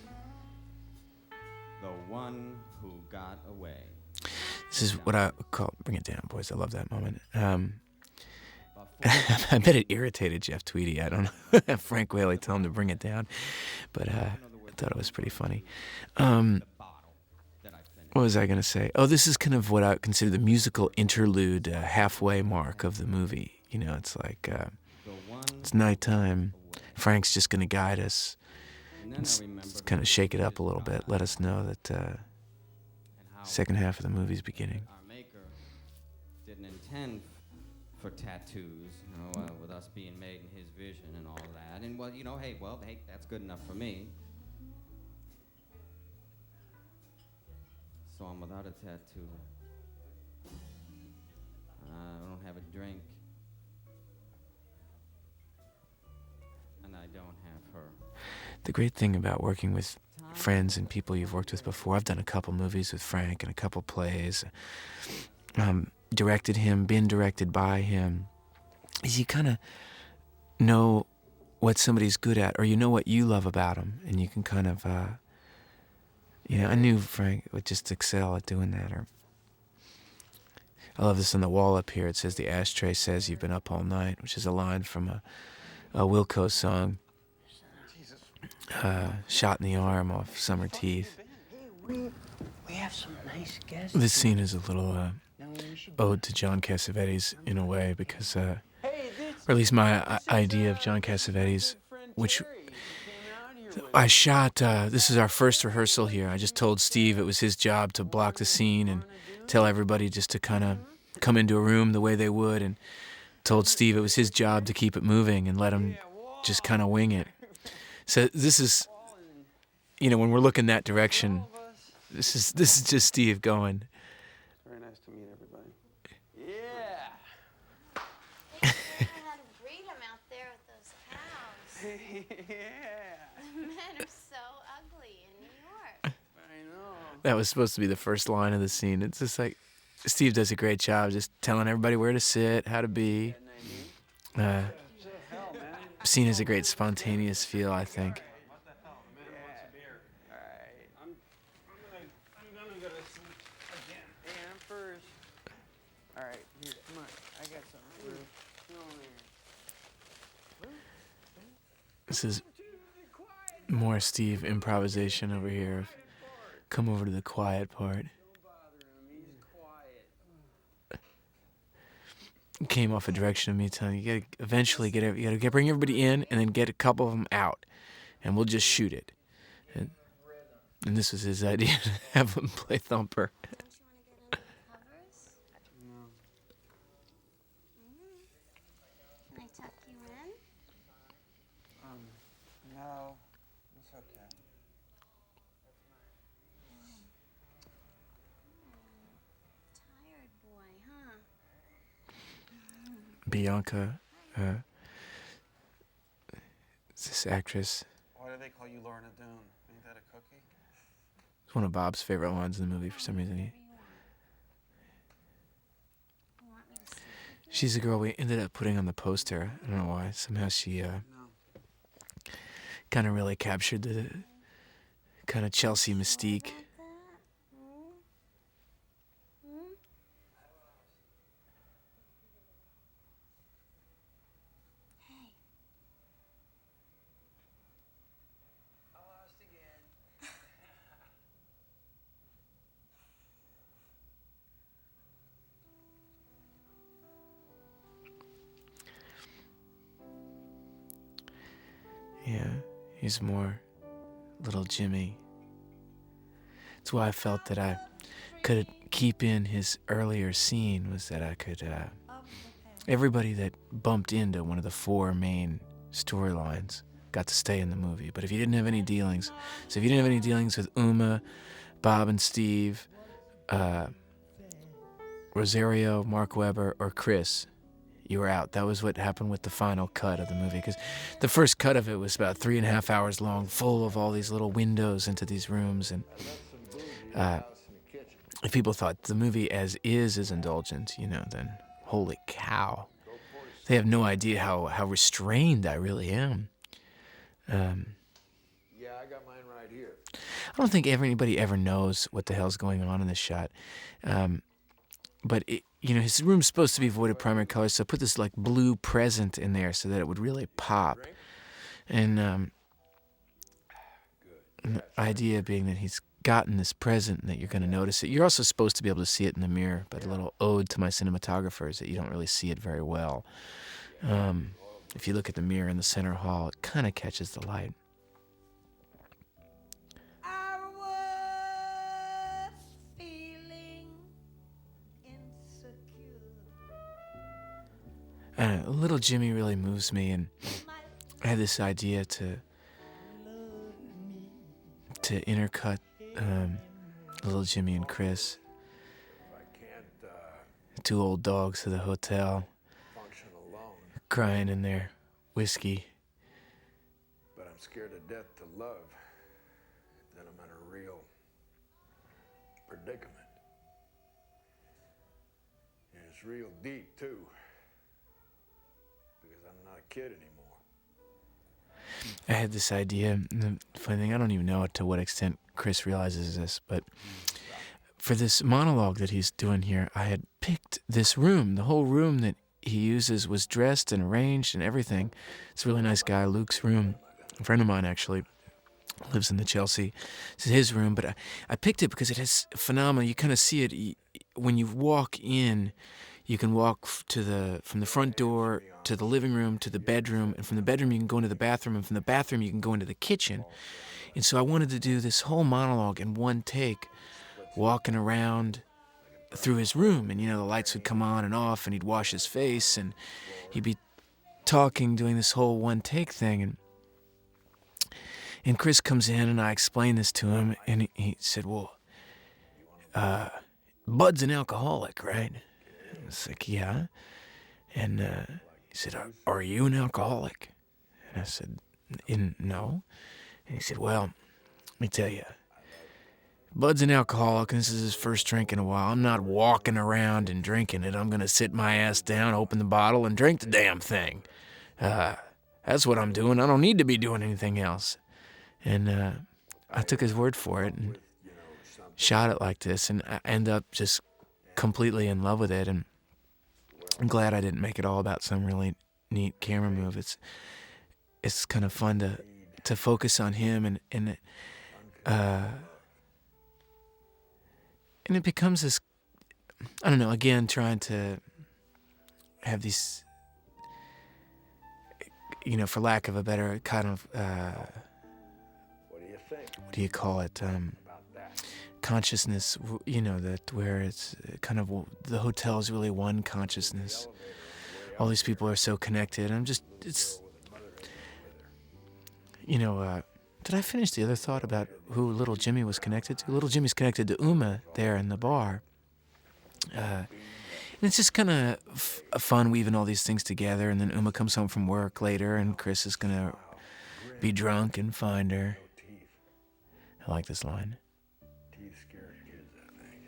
the one who got away. This is what I call bring it down, boys. I love that moment. I bet it irritated Jeff Tweedy. I don't know. Frank Whaley told him to bring it down, but I thought it was pretty funny. What was I going to say? Oh, this is kind of what I consider the musical interlude halfway mark of the movie. You know, it's like it's nighttime. Frank's just going to guide us, kind of shake it up a little bit, let us know that second half of the movie's beginning. Our maker didn't intend for tattoos, with us being made in his vision and all that. And well, hey, that's good enough for me. So I'm without a tattoo. I don't have a drink. And I don't have her. The great thing about working with friends and people you've worked with before, I've done a couple movies with Frank and a couple plays, directed him, been directed by him, is you kind of know what somebody's good at, or you know what you love about them, and you can kind of, I knew Frank would just excel at doing that. Or I love this on the wall up here. It says, "The ashtray says you've been up all night," which is a line from a Wilco song. Shot in the arm off Summer Teeth. We have some nice guests. This scene is a little ode to John Cassavetes in a way, because, or at least my idea of John Cassavetes, which I shot, this is our first rehearsal here. I just told Steve it was his job to block the scene and tell everybody just to kind of come into a room the way they would, and told Steve it was his job to keep it moving and let him just kind of wing it. So this is, when we're looking that direction, this is just Steve going. Very nice to meet everybody. Yeah. I had to breed him out there with those cows. Yeah. The men are so ugly in New York. I know. That was supposed to be the first line of the scene. It's just like, Steve does a great job just telling everybody where to sit, how to be. Scene has a great spontaneous feel, I think. I'm gonna go to sleep again. And first. All right, here, come on. I got something for you. Come over here. This is more Steve improvisation over here. Come over to the quiet part. Came off a direction of me telling you gotta eventually you gotta bring everybody in and then get a couple of them out, and we'll just shoot it. And this was his idea, to have him play Thumper. Don't you want to get under the covers? Can I tuck you in? No, it's okay. Tired boy, huh? Bianca, this actress, Why do they call you Lorna Doone? Ain't that a cookie? it's one of Bob's favorite lines in the movie for some reason. You want me to sleep with you? She's the girl we ended up putting on the poster. I don't know why. Somehow she kind of really captured the kind of Chelsea mystique. Want that? Hey. I lost again. Yeah, he's more little Jimmy. That's why I felt that I could keep in his earlier scene, was that I could, everybody that bumped into one of the four main storylines got to stay in the movie. But if you didn't have any dealings, so if you didn't have any dealings with Uma, Bob and Steve, Rosario, Mark Webber, or Chris, you were out. That was what happened with the final cut of the movie, because the first cut of it was about 3.5 hours long, full of all these little windows into these rooms, and if people thought the movie as is indulgent, then holy cow, they have no idea how restrained I really am. Yeah, I got mine right here. I don't think anybody ever knows what the hell's going on in this shot. But, his room's supposed to be void of primary colors, so I put this, blue present in there so that it would really pop. And the idea being that he's gotten this present and that you're going to notice it. You're also supposed to be able to see it in the mirror, but a little ode to my cinematographers that you don't really see it very well. If you look at the mirror in the center hall, it kind of catches the light. Little Jimmy really moves me, and I had this idea to intercut Little Jimmy and Chris, two old dogs to the hotel, crying in their whiskey. But I'm scared to death to love. Then I'm in a real predicament. And it's real deep, too. Because I'm not a kid anymore. I had this idea, and the funny thing, I don't even know to what extent Chris realizes this, but for this monologue that he's doing here, I had picked this room. The whole room that he uses was dressed and arranged and everything. It's a really nice guy, Luke's room. A friend of mine, actually, lives in the Chelsea. It's his room, but I picked it because it has phenomenal. You kind of see it when you walk in. You can walk from the front door to the living room to the bedroom, and from the bedroom you can go into the bathroom, and from the bathroom you can go into the kitchen. And so I wanted to do this whole monologue in one take, walking around through his room, and the lights would come on and off, and he'd wash his face, and he'd be talking, doing this whole one take thing, and Chris comes in, and I explained this to him, and he said, "Well, Bud's an alcoholic, right?" I was like, "Yeah." And he said, "Are you an alcoholic?" And I said, "No." And he said, "Well, let me tell you, Bud's an alcoholic, and this is his first drink in a while. I'm not walking around and drinking it. I'm going to sit my ass down, open the bottle, and drink the damn thing. That's what I'm doing. I don't need to be doing anything else." And I took his word for it and shot it like this, and I ended up just completely in love with it, and I'm glad I didn't make it all about some really neat camera move. It's kind of fun to focus on him, and it becomes this, I don't know, again, trying to have these, for lack of a better kind of, What do you think? what do you call it? Consciousness, that where it's kind of, the hotel is really one consciousness. All these people are so connected. Did I finish the other thought about who Little Jimmy was connected to? Little Jimmy's connected to Uma there in the bar. And it's just kind of fun weaving all these things together, and then Uma comes home from work later, and Chris is going to be drunk and find her. I like this line. Teeth scare kids, I think.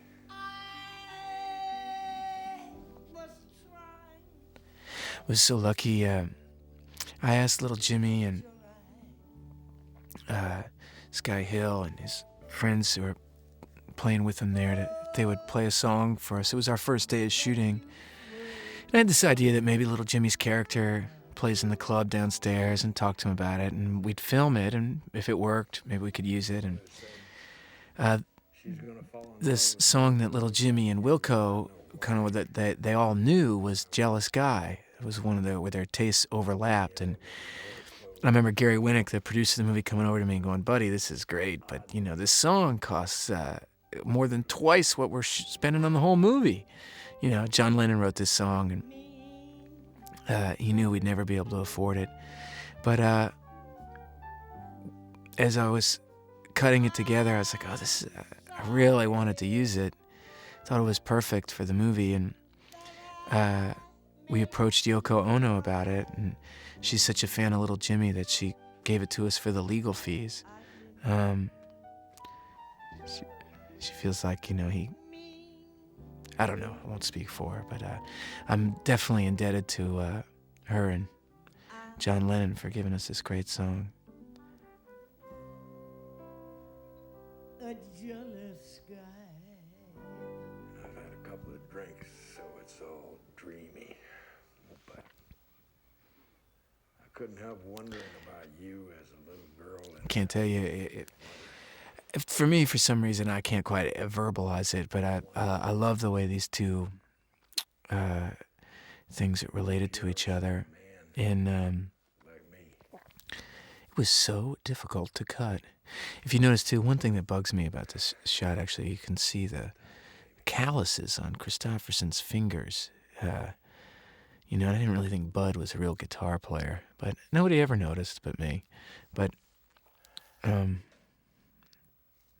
I was so lucky. I asked Little Jimmy and Sky Hill and his friends who were playing with him there if they would play a song for us. It was our first day of shooting. And I had this idea that maybe Little Jimmy's character plays in the club downstairs, and talk to him about it, and we'd film it, and if it worked, maybe we could use it. And this song that Little Jimmy and Wilco kind of that they all knew was "Jealous Guy." It was one of where their tastes overlapped, and I remember Gary Winnick, the producer of the movie, coming over to me and going, "Buddy, this is great, but this song costs more than twice what we're spending on the whole movie." John Lennon wrote this song, and he knew we'd never be able to afford it. But as I was cutting it together, I was like, I really wanted to use it. Thought it was perfect for the movie, and we approached Yoko Ono about it, and she's such a fan of Little Jimmy that she gave it to us for the legal fees. She feels like, I don't know, I won't speak for her, but I'm definitely indebted to her and John Lennon for giving us this great song. A jealous sky. I've had a couple of drinks, so it's all dreamy. But I couldn't help wondering about you as a little girl. I can't tell you, for me, for some reason, I can't quite verbalize it, but I love the way these two things are related to each other. And it was so difficult to cut. If you notice, too, one thing that bugs me about this shot, actually, you can see the calluses on Christopherson's fingers. I didn't really think Bud was a real guitar player, but nobody ever noticed but me. But, there,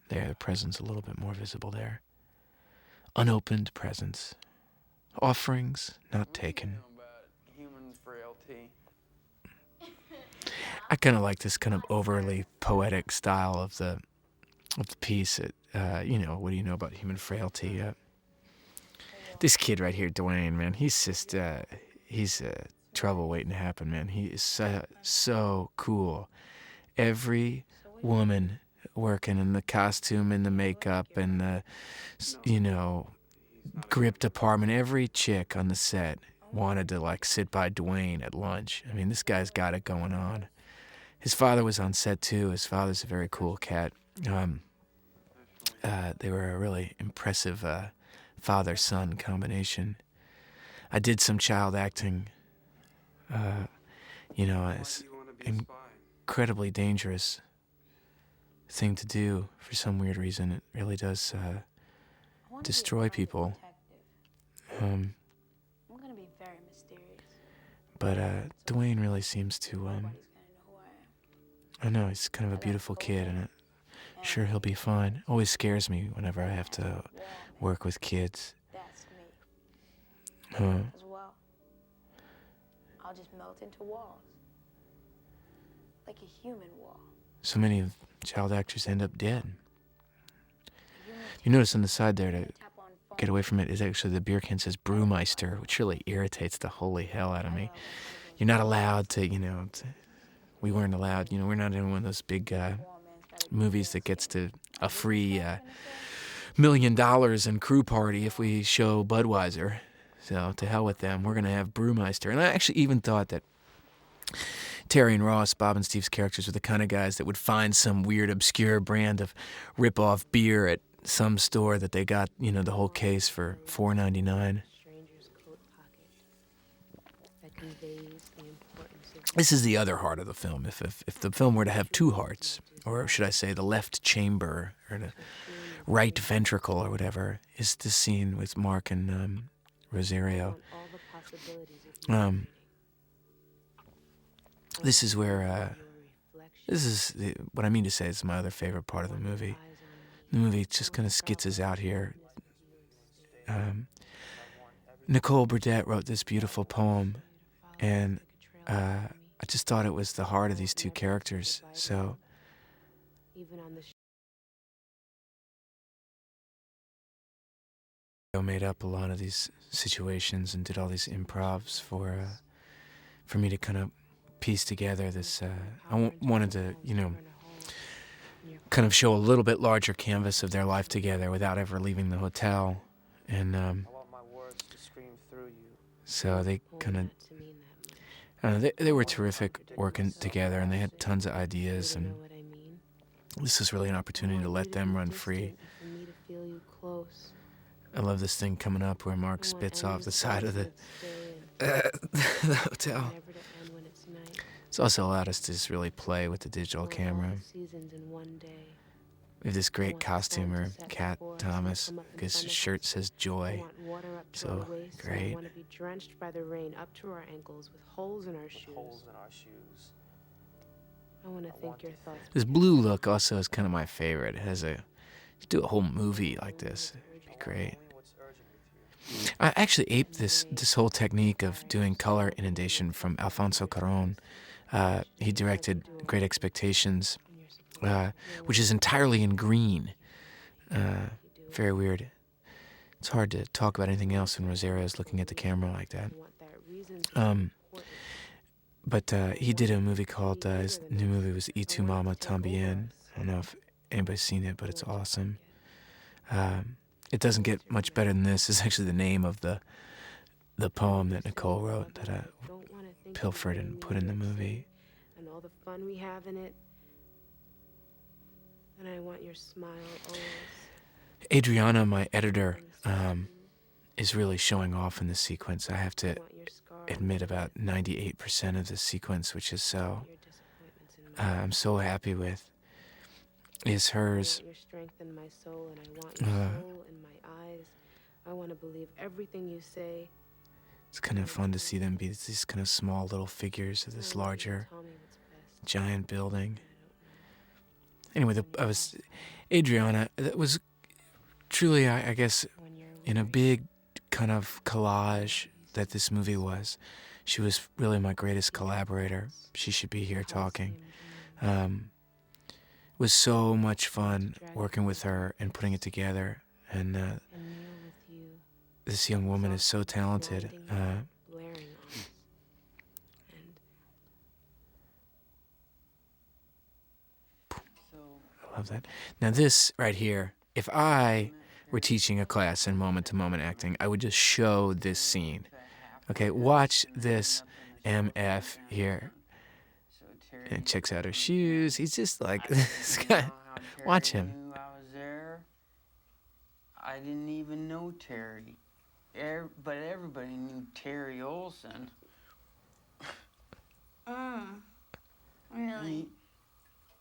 the present's a little bit more visible there. Unopened presents. Offerings not taken. Human frailty. I kind of like this kind of overly poetic style of the piece. What do you know about human frailty? This kid right here, Dwayne, man, he's just he's trouble waiting to happen, man. He is so cool. Every woman working in the costume and the makeup and the gripped apartment, every chick on the set wanted to sit by Dwayne at lunch. I mean, this guy's got it going on. His father was on set too. His father's a very cool cat. They were a really impressive father-son combination. I did some child acting. It's incredibly dangerous thing to do for some weird reason. It really does destroy people. I'm gonna be very mysterious. But Dwayne really seems to. I know, he's kind of a beautiful kid, and sure he'll be fine. Always scares me whenever I have to work with kids. That's me. Huh. As well. I'll just melt into walls. Like a human wall. So many child actors end up dead. You notice on the side there, to get away from it, is actually the beer can says Brewmeister, which really irritates the holy hell out of me. You're not allowed to, we weren't allowed, we're not in one of those big movies that gets to a free $1 million in crew party if we show Budweiser. So to hell with them, we're going to have Brewmeister. And I actually even thought that Terry and Ross, Bob and Steve's characters, were the kind of guys that would find some weird, obscure brand of rip-off beer at some store that they got, the whole case for $4.99. This is the other heart of the film. If the film were to have two hearts, or should I say the left chamber, or the right ventricle, or whatever, is this scene with Mark and Rosario. This is where, what I mean to say is my other favorite part of the movie. The movie just kind of skitzes out here. Nicole Burdett wrote this beautiful poem, and I just thought it was the heart of these two characters. So I made up a lot of these situations and did all these improvs for me to kind of piece together this. I wanted to, kind of show a little bit larger canvas of their life together without ever leaving the hotel, and so they kind of, they were terrific working together, and they had tons of ideas, and this was really an opportunity to let them run free. I love this thing coming up where Mark spits off the side of the hotel. It's also allowed us to just really play with the digital camera. We have this great costumer, Kat Thomas. His shirt says joy. So great. I want to be drenched by the rain up to our ankles with holes in our shoes. I want to think your thoughts. This blue look also is kind of my favorite. It has do a whole movie like this. It'd be great. I actually aped this whole technique of doing color inundation from Alfonso Cuarón. He directed Great Expectations, which is entirely in green. Very weird. It's hard to talk about anything else when Rosario's looking at the camera like that. But he did a movie called, his new movie was Y Tu Mama Tambien. I don't know if anybody's seen it, but it's awesome. It doesn't get much better than this. It's actually the name of the poem that Nicole wrote that I pilfered and put in the movie. And all the fun we have in it. And I want your smile always. Adriana, my editor, is really showing off in this sequence. I have to admit about 98% of the sequence, which is so I'm so happy with, is hers. I want your strength in my soul, and I want your soul in my eyes. I want to believe everything you say. It's kind of fun to see them be these kind of small little figures of this larger, giant building. Anyway, Adriana, that was truly, I guess, in a big kind of collage that this movie was. She was really my greatest collaborator. She should be here talking. It was so much fun working with her and putting it together. And this young woman is so talented. I love that. Now this right here, if I were teaching a class in moment-to-moment acting, I would just show this scene. Okay, watch this MF here. And checks out her shoes. He's just like this guy. Watch him. I was there. I didn't even know Terry. But everybody knew Terry Olson. Really?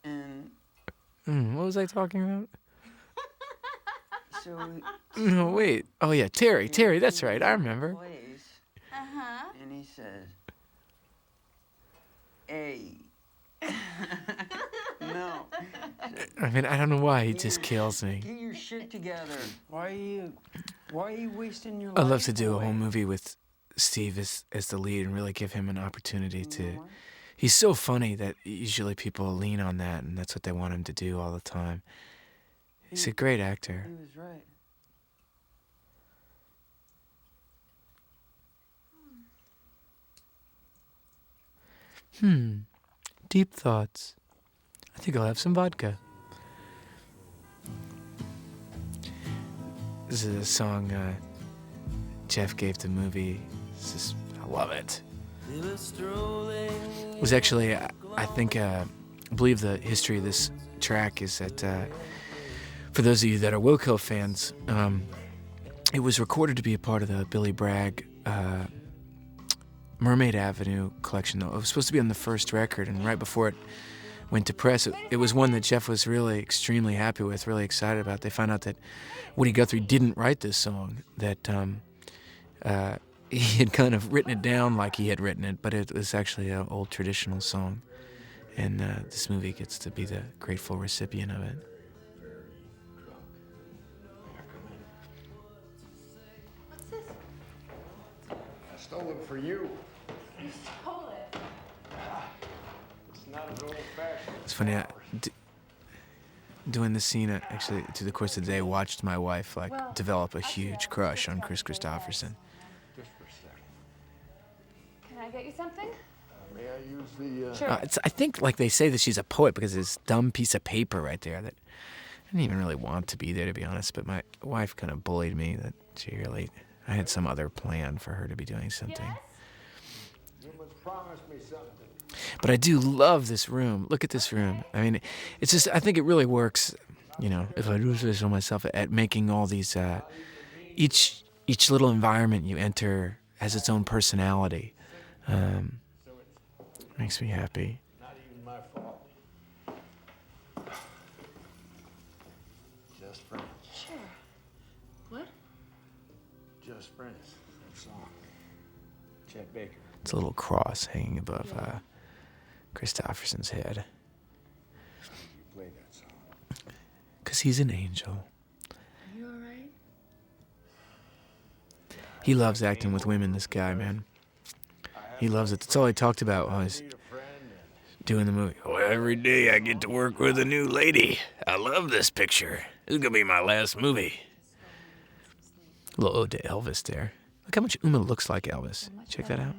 And What was I talking about? so... No, wait. Oh, yeah, Terry, that's right. I remember. And he says, "Hey." No. I mean, I don't know why. He just kills me. Get your shit together. Why are you wasting your life? I'd love to do a whole movie with Steve as the lead and really give him an opportunity to... He's so funny that usually people lean on that, and that's what they want him to do all the time. He's a great actor. He was right. Deep thoughts. I think I'll have some vodka. This is a song Jeff gave the movie. I love it. It was actually, I think, I believe the history of this track is that, for those of you that are Wilco fans, it was recorded to be a part of the Billy Bragg Mermaid Avenue collection. Though it was supposed to be on the first record, and right before it went to press, it was one that Jeff was really extremely happy with, really excited about. They found out that Woody Guthrie didn't write this song, that he had kind of written it down like he had written it, but it was actually an old traditional song, and this movie gets to be the grateful recipient of it. What's this? I stole it for you. You stole it. It's not as old-fashioned. It's funny, doing this scene, actually, through the course of the day, watched my wife develop a huge crush on Chris Christopherson. Just for a second. Can I get you something? May I use the... Sure. I think they say that she's a poet because of this dumb piece of paper right there that I didn't even really want to be there, to be honest, but my wife kind of bullied me that I had some other plan for her to be doing something. Yes? You must promise me something. But I do love this room. Look at this room. I mean, it's just, I think it really works, if I do say so myself, at making all these, each little environment you enter has its own personality. Makes me happy. Not even my fault. Just friends. Sure. What? Just friends. That song. Chet Baker. It's a little cross hanging above Christopherson's head. You play that song. 'Cause he's an angel. Are you all right? He loves acting with women, this guy, man. He loves it. That's all he talked about while he's doing the movie. Oh, every day I get to work with a new lady. I love this picture. This is going to be my last movie. A little ode to Elvis there. Look how much Uma looks like Elvis. Check that out.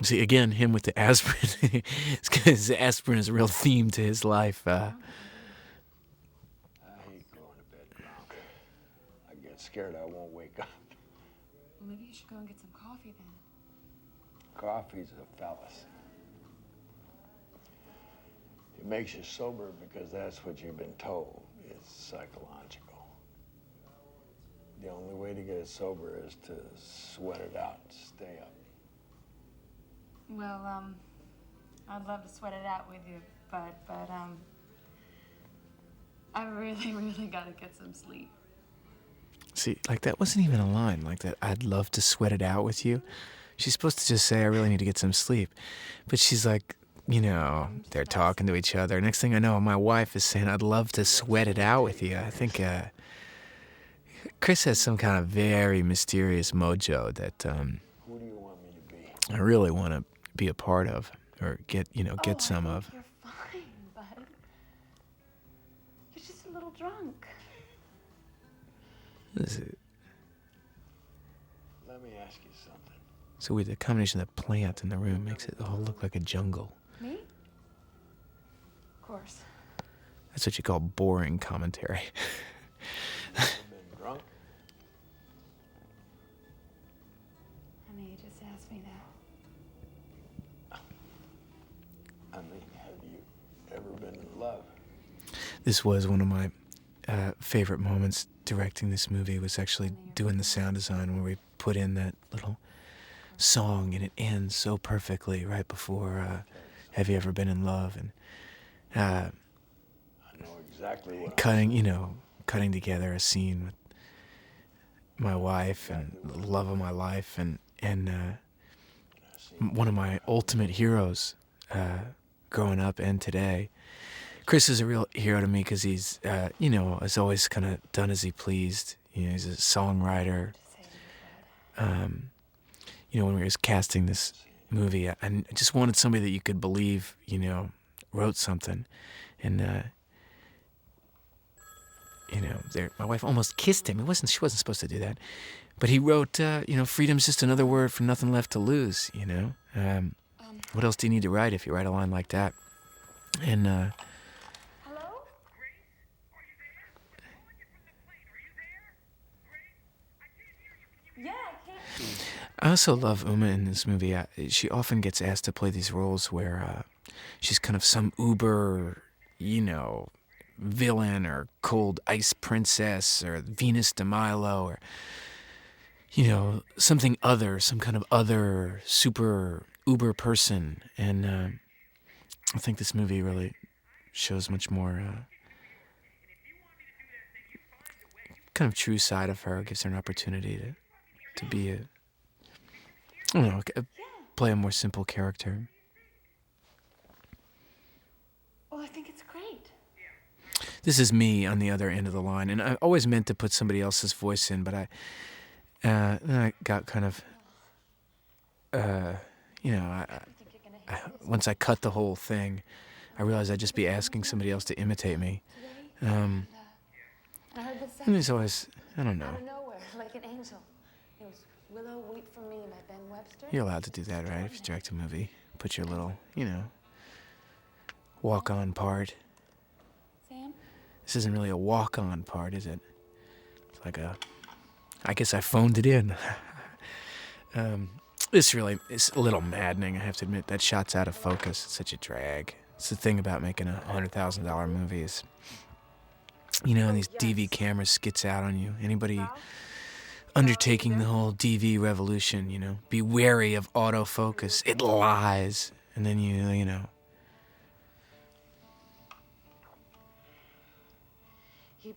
See, again, him with the aspirin. It's because aspirin is a real theme to his life. I hate going to bed drunk. I get scared I won't wake up. Well, maybe you should go and get some coffee then. Coffee's a fallacy. It makes you sober because that's what you've been told. It's psychological. The only way to get it sober is to sweat it out and stay up. Well, I'd love to sweat it out with you, but I really, really gotta get some sleep. See, like that wasn't even a line like that. I'd love to sweat it out with you. She's supposed to just say, I really need to get some sleep. But she's like, you know, they're talking to each other. Next thing I know, my wife is saying, I'd love to sweat it out with you. I think Chris has some kind of very mysterious mojo that Who do you want me to be? I really want to be a part of or get some of. You're fine, bud. You're just a little drunk. This is- Let me ask you something. So with the combination of the plant in the room makes it all look like a jungle. Me? Of course. That's what you call boring commentary. You been drunk? Honey, you just asked me that. I mean, have you ever been in love? This was one of my favorite moments directing this movie, was actually doing the sound design where we put in that little song and it ends so perfectly right before Have You Ever Been in Love? And I know exactly what cutting together a scene with my wife and the love of my life and one of my ultimate heroes growing up and today. Chris is a real hero to me because he's, has always kind of done as he pleased. You know, he's a songwriter. When we were casting this movie, I just wanted somebody that you could believe, wrote something. And, my wife almost kissed him. She wasn't supposed to do that. But he wrote, freedom's just another word for nothing left to lose, What else do you need to write if you write a line like that? And, Hello? Yeah, I can't. I also love Uma in this movie. She often gets asked to play these roles where she's kind of some uber, villain or cold ice princess or Venus de Milo or, something other, some kind of other super uber person. And I think this movie really shows much more kind of true side of her, gives her an opportunity to be play a more simple character. Well, I think it's great. This is me on the other end of the line, and I always meant to put somebody else's voice in, but then I got kind of, once I cut the whole thing, I realized I'd just be asking somebody else to imitate me. And there's always, I don't know. Out of nowhere, like an angel. It was Willow, Wait for Me by Ben Webster. You're allowed to do that, right? If you direct a movie, put your little, walk-on part. Sam? This isn't really a walk-on part, is it? It's like I guess I phoned it in. This really is a little maddening, I have to admit. That shot's out of focus. It's such a drag. It's the thing about making $100,000 movies. And these DV cameras skits out on you. Anybody undertaking the whole DV revolution, be wary of autofocus. It lies. And then He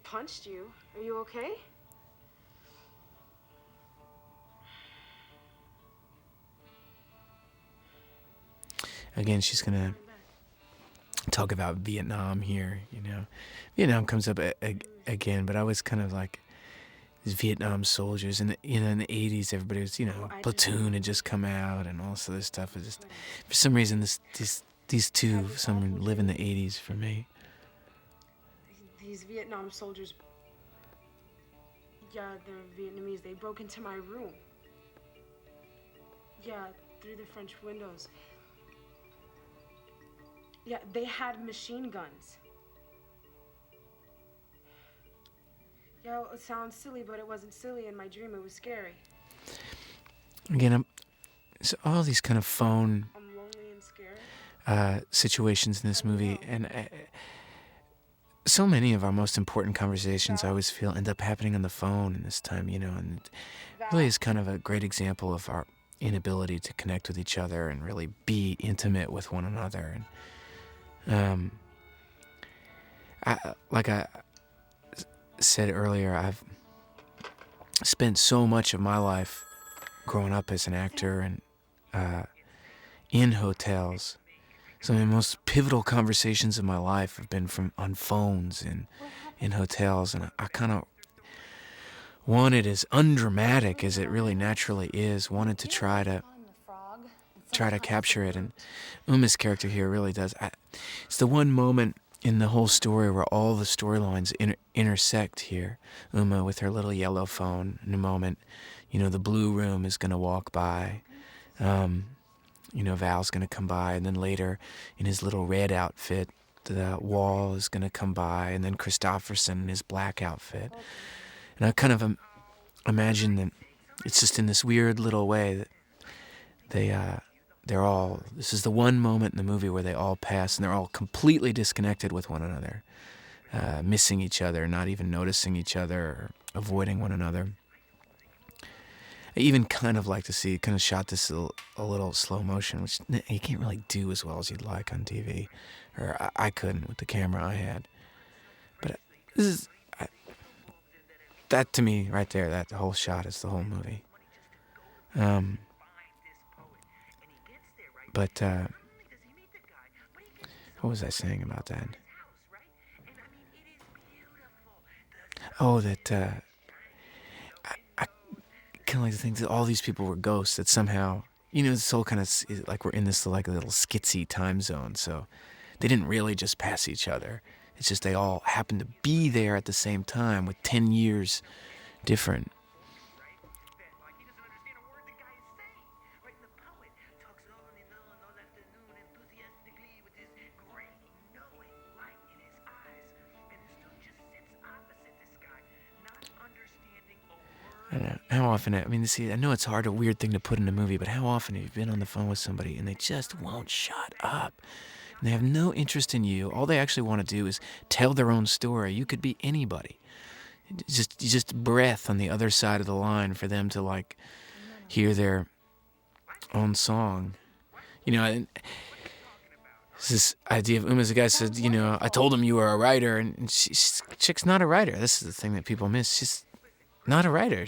punched you. Are you okay? Again, she's going to talk about Vietnam here, Vietnam comes up again, but I was kind of like, these Vietnam soldiers, and in the 80s, everybody was, Platoon had just come out, and all this other stuff. It just, for some reason, these two, some live in the 80s for me. These Vietnam soldiers, yeah, they're Vietnamese. They broke into my room. Yeah, through the French windows. Yeah, they had machine guns. Yeah, it sounds silly, but it wasn't silly. In my dream, it was scary. Again, so all these kind of phone I'm lonely and scared. Situations in this movie, and so many of our most important conversations, I always feel, end up happening on the phone in this time, and it really is kind of a great example of our inability to connect with each other and really be intimate with one another. And like I said earlier, I've spent so much of my life growing up as an actor and in hotels. Some of the most pivotal conversations of my life have been on phones and in hotels, and I kind of wanted, as undramatic as it really naturally is, wanted to try to capture it, and Uma's character here really does. It's the one moment in the whole story where all the storylines intersect here. Uma with her little yellow phone. In a moment, the blue room is going to walk by. Val's going to come by, and then later, in his little red outfit, the Wall is going to come by, and then Christopherson in his black outfit. And I kind of imagine that it's just in this weird little way that they're all, this is the one moment in the movie where they all pass, and they're all completely disconnected with one another, missing each other, not even noticing each other, or avoiding one another. I even kind of like to see, kind of shot this a little slow motion, which you can't really do as well as you'd like on TV, or I couldn't with the camera I had. But this is, that to me right there, that whole shot is the whole movie. But what was I saying about that? Oh, that I kind of like to think that all these people were ghosts, that somehow, this whole kind of, like we're in this like little skitsy time zone, so they didn't really just pass each other. It's just they all happened to be there at the same time with 10 years different. I don't know. How often, I know it's a weird thing to put in a movie, but how often have you been on the phone with somebody and they just won't shut up? And they have no interest in you. All they actually want to do is tell their own story. You could be anybody. Just breath on the other side of the line for them to, hear their own song. And this idea of Uma's, the guy said, I told him you were a writer, and chick's not a writer. This is the thing that people miss. She's not a writer.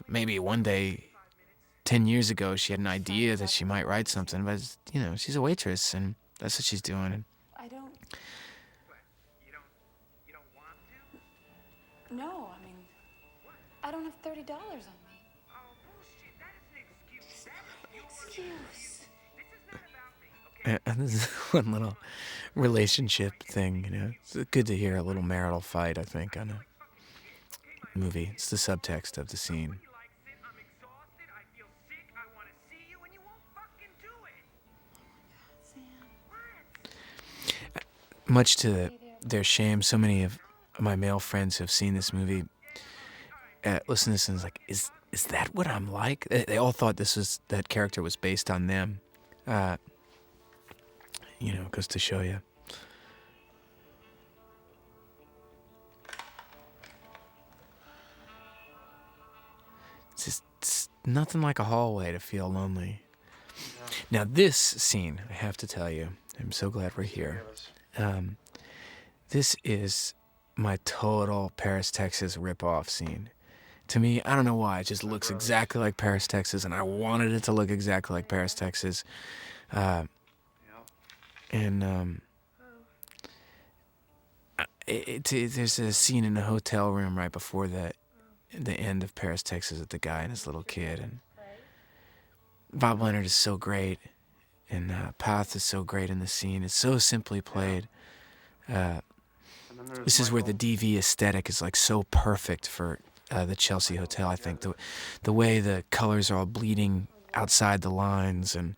Maybe one day, 10 years ago, she had an idea that she might write something, but, she's a waitress, and that's what she's doing. And I don't. No, I don't have $30 on me. Oh, bullshit. That is an excuse. That's Excuse. And this is one little relationship thing, It's good to hear a little marital fight, I think, on a movie. It's the subtext of the scene. I'm exhausted. I feel sick. I want to see you, and you won't fucking do it. Sam. Much to their shame, so many of my male friends have seen this movie, listen to this and it's like, is that what I'm like? They all thought that character was based on them. Goes to show you. It's nothing like a hallway to feel lonely. Now this scene, I have to tell you, I'm so glad we're here. This is my total Paris, Texas ripoff scene. To me, I don't know why, it just looks exactly like Paris, Texas, and I wanted it to look exactly like Paris, Texas. There's a scene in a hotel room right before that, the end of Paris, Texas, with the guy and his little kid. And Bob Leonard is so great, and Path is so great in the scene. It's so simply played. This is where the DV aesthetic is like so perfect for the Chelsea Hotel. I think the way the colors are all bleeding outside the lines, and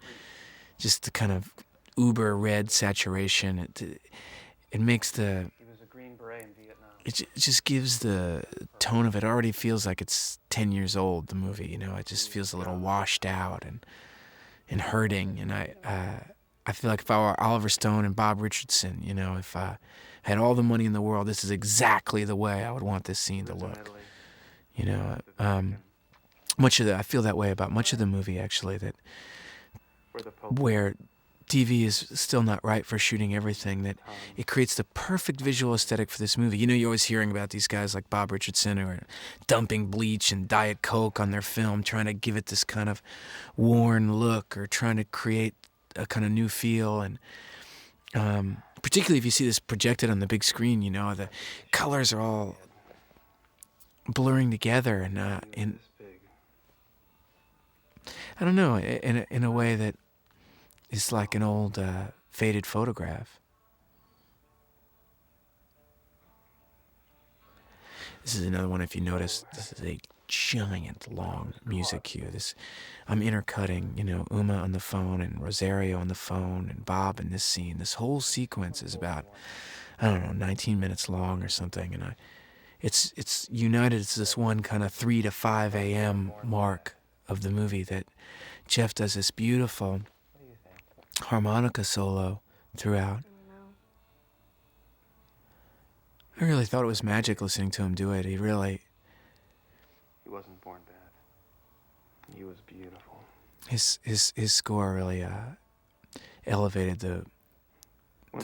just the kind of uber red saturation. It makes the. He was a Green Beret in Vietnam. It just gives the tone of it. Already feels like it's 10 years old. The movie, it just feels a little washed out and hurting. And I feel like if I were Oliver Stone and Bob Richardson, if I had all the money in the world, this is exactly the way I would want this scene to look. I feel that way about much of the movie, actually, that where TV is still not right for shooting everything, that it creates the perfect visual aesthetic for this movie. You're always hearing about these guys like Bob Richardson who are dumping bleach and Diet Coke on their film, trying to give it this kind of worn look or trying to create a kind of new feel. And particularly if you see this projected on the big screen, the colors are all blurring together, and I don't know, in a way that is like an old faded photograph. This is another one. If you notice, this is a giant long music cue. I'm intercutting, Uma on the phone and Rosario on the phone and Bob in this scene. This whole sequence is about, 19 minutes long or something, and it's united. It's this one kind of 3 to 5 a.m. mark of the movie that Jeff does this beautiful harmonica solo throughout. I really thought it was magic listening to him do it. He wasn't born bad. He was beautiful. His score really elevated the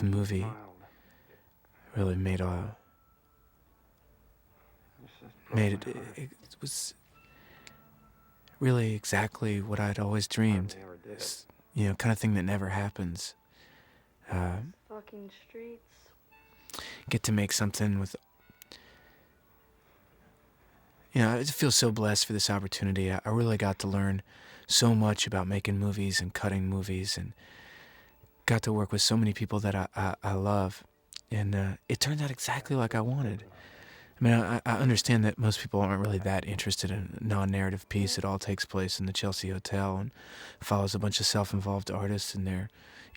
movie. Really made it was really exactly what I'd always dreamed. This, kind of thing that never happens. Fucking streets. Get to make something with. I feel so blessed for this opportunity. I really got to learn so much about making movies and cutting movies, and got to work with so many people that I love. And it turned out exactly like I wanted. I mean, I understand that most people aren't really that interested in a non-narrative piece. It all takes place in the Chelsea Hotel and follows a bunch of self-involved artists and their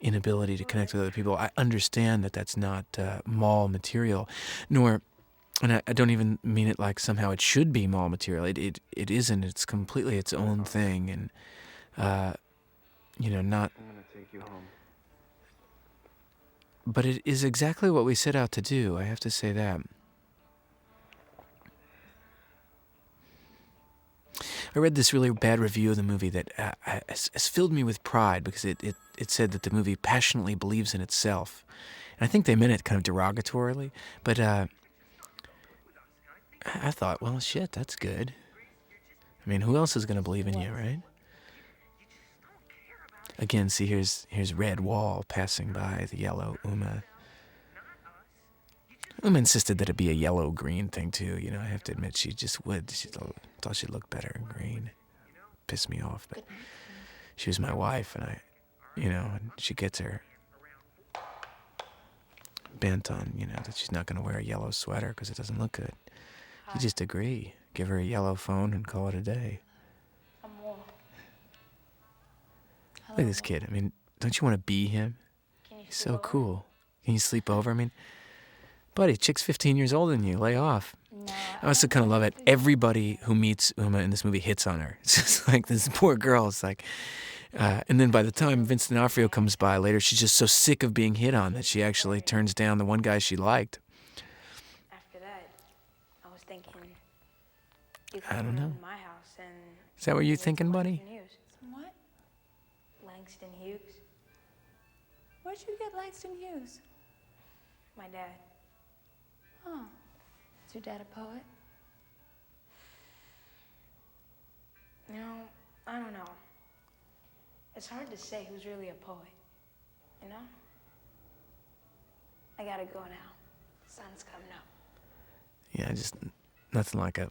inability to connect with other people. I understand that that's not mall material, and I don't even mean it like somehow it should be mall material. It isn't. It's completely its own thing, and not. I'm gonna take you home. But it is exactly what we set out to do. I have to say that. I read this really bad review of the movie that has filled me with pride, because it said that the movie passionately believes in itself. And I think they meant it kind of derogatorily, but I thought, well, shit, that's good. I mean, who else is going to believe in you, right? Again, see, here's Red Wall passing by, the yellow Uma. Uma insisted that it be a yellow-green thing, too. I have to admit, she just would. She thought she'd look better in green. Pissed me off, but she was my wife, and and she gets her bent on, that she's not going to wear a yellow sweater because it doesn't look good. You just agree. Give her a yellow phone and call it a day. Look at this kid. I mean, don't you want to be him? He's so cool. Can you sleep over? I mean, buddy, chick's 15 years older than you. Lay off. No, I also kind of love it. Everybody who meets Uma in this movie hits on her. It's just like this poor girl. It's like, and then by the time Vince D'Onofrio comes by later, she's just so sick of being hit on that she actually turns down the one guy she liked. After that, I was thinking, I don't know. My house and is that what you're thinking, buddy? What? Langston Hughes. Where'd you get Langston Hughes? My dad. Oh. Is your dad a poet? I don't know. It's hard to say who's really a poet, I gotta go now. The sun's coming up. Yeah, just nothing like a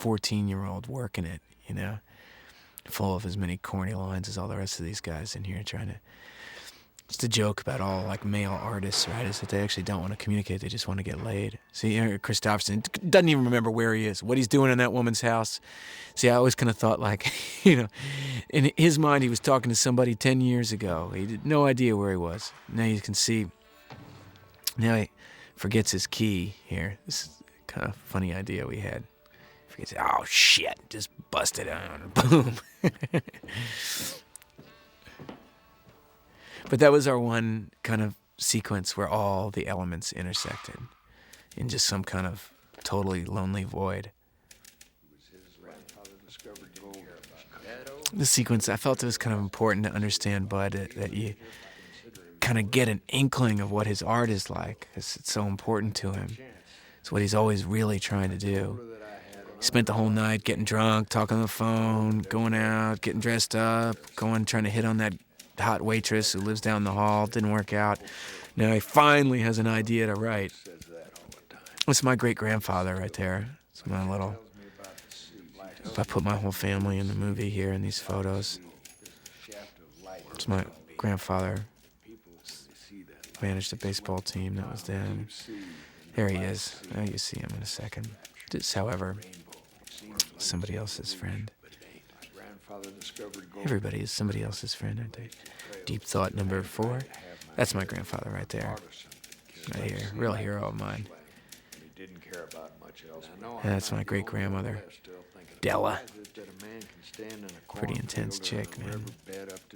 14-year-old working it, you know, full of as many corny lines as all the rest of these guys in here trying to. Just a joke about all like male artists, right? Is that they actually don't want to communicate; they just want to get laid. See, Christopherson doesn't even remember where he is, what he's doing in that woman's house. See, I always kind of thought like, you know, in his mind he was talking to somebody 10 years ago. He had no idea where he was. Now you can see. Now he forgets his key here. This is kind of funny idea we had. Forgets. Oh shit! Just busted out. Boom. But that was our one kind of sequence where all the elements intersected in just some kind of totally lonely void. The sequence, I felt it was kind of important to understand, Bud, that you kind of get an inkling of what his art is like, because it's so important to him. It's what he's always really trying to do. He spent the whole night getting drunk, talking on the phone, going out, getting dressed up, trying to hit on that hot waitress who lives down the hall. Didn't work out. Now he finally has an idea to write. That's my great-grandfather right there. It's my little... If I put my whole family in the movie here in these photos. It's my grandfather. Managed a baseball team. That was then. There he is. Now you see him in a second. This, however, somebody else's friend. Everybody is somebody else's friend, aren't they? Deep thought number 4. That's my grandfather right there. Right here. Real hero of mine. And that's my great-grandmother, Della. Pretty intense chick, man.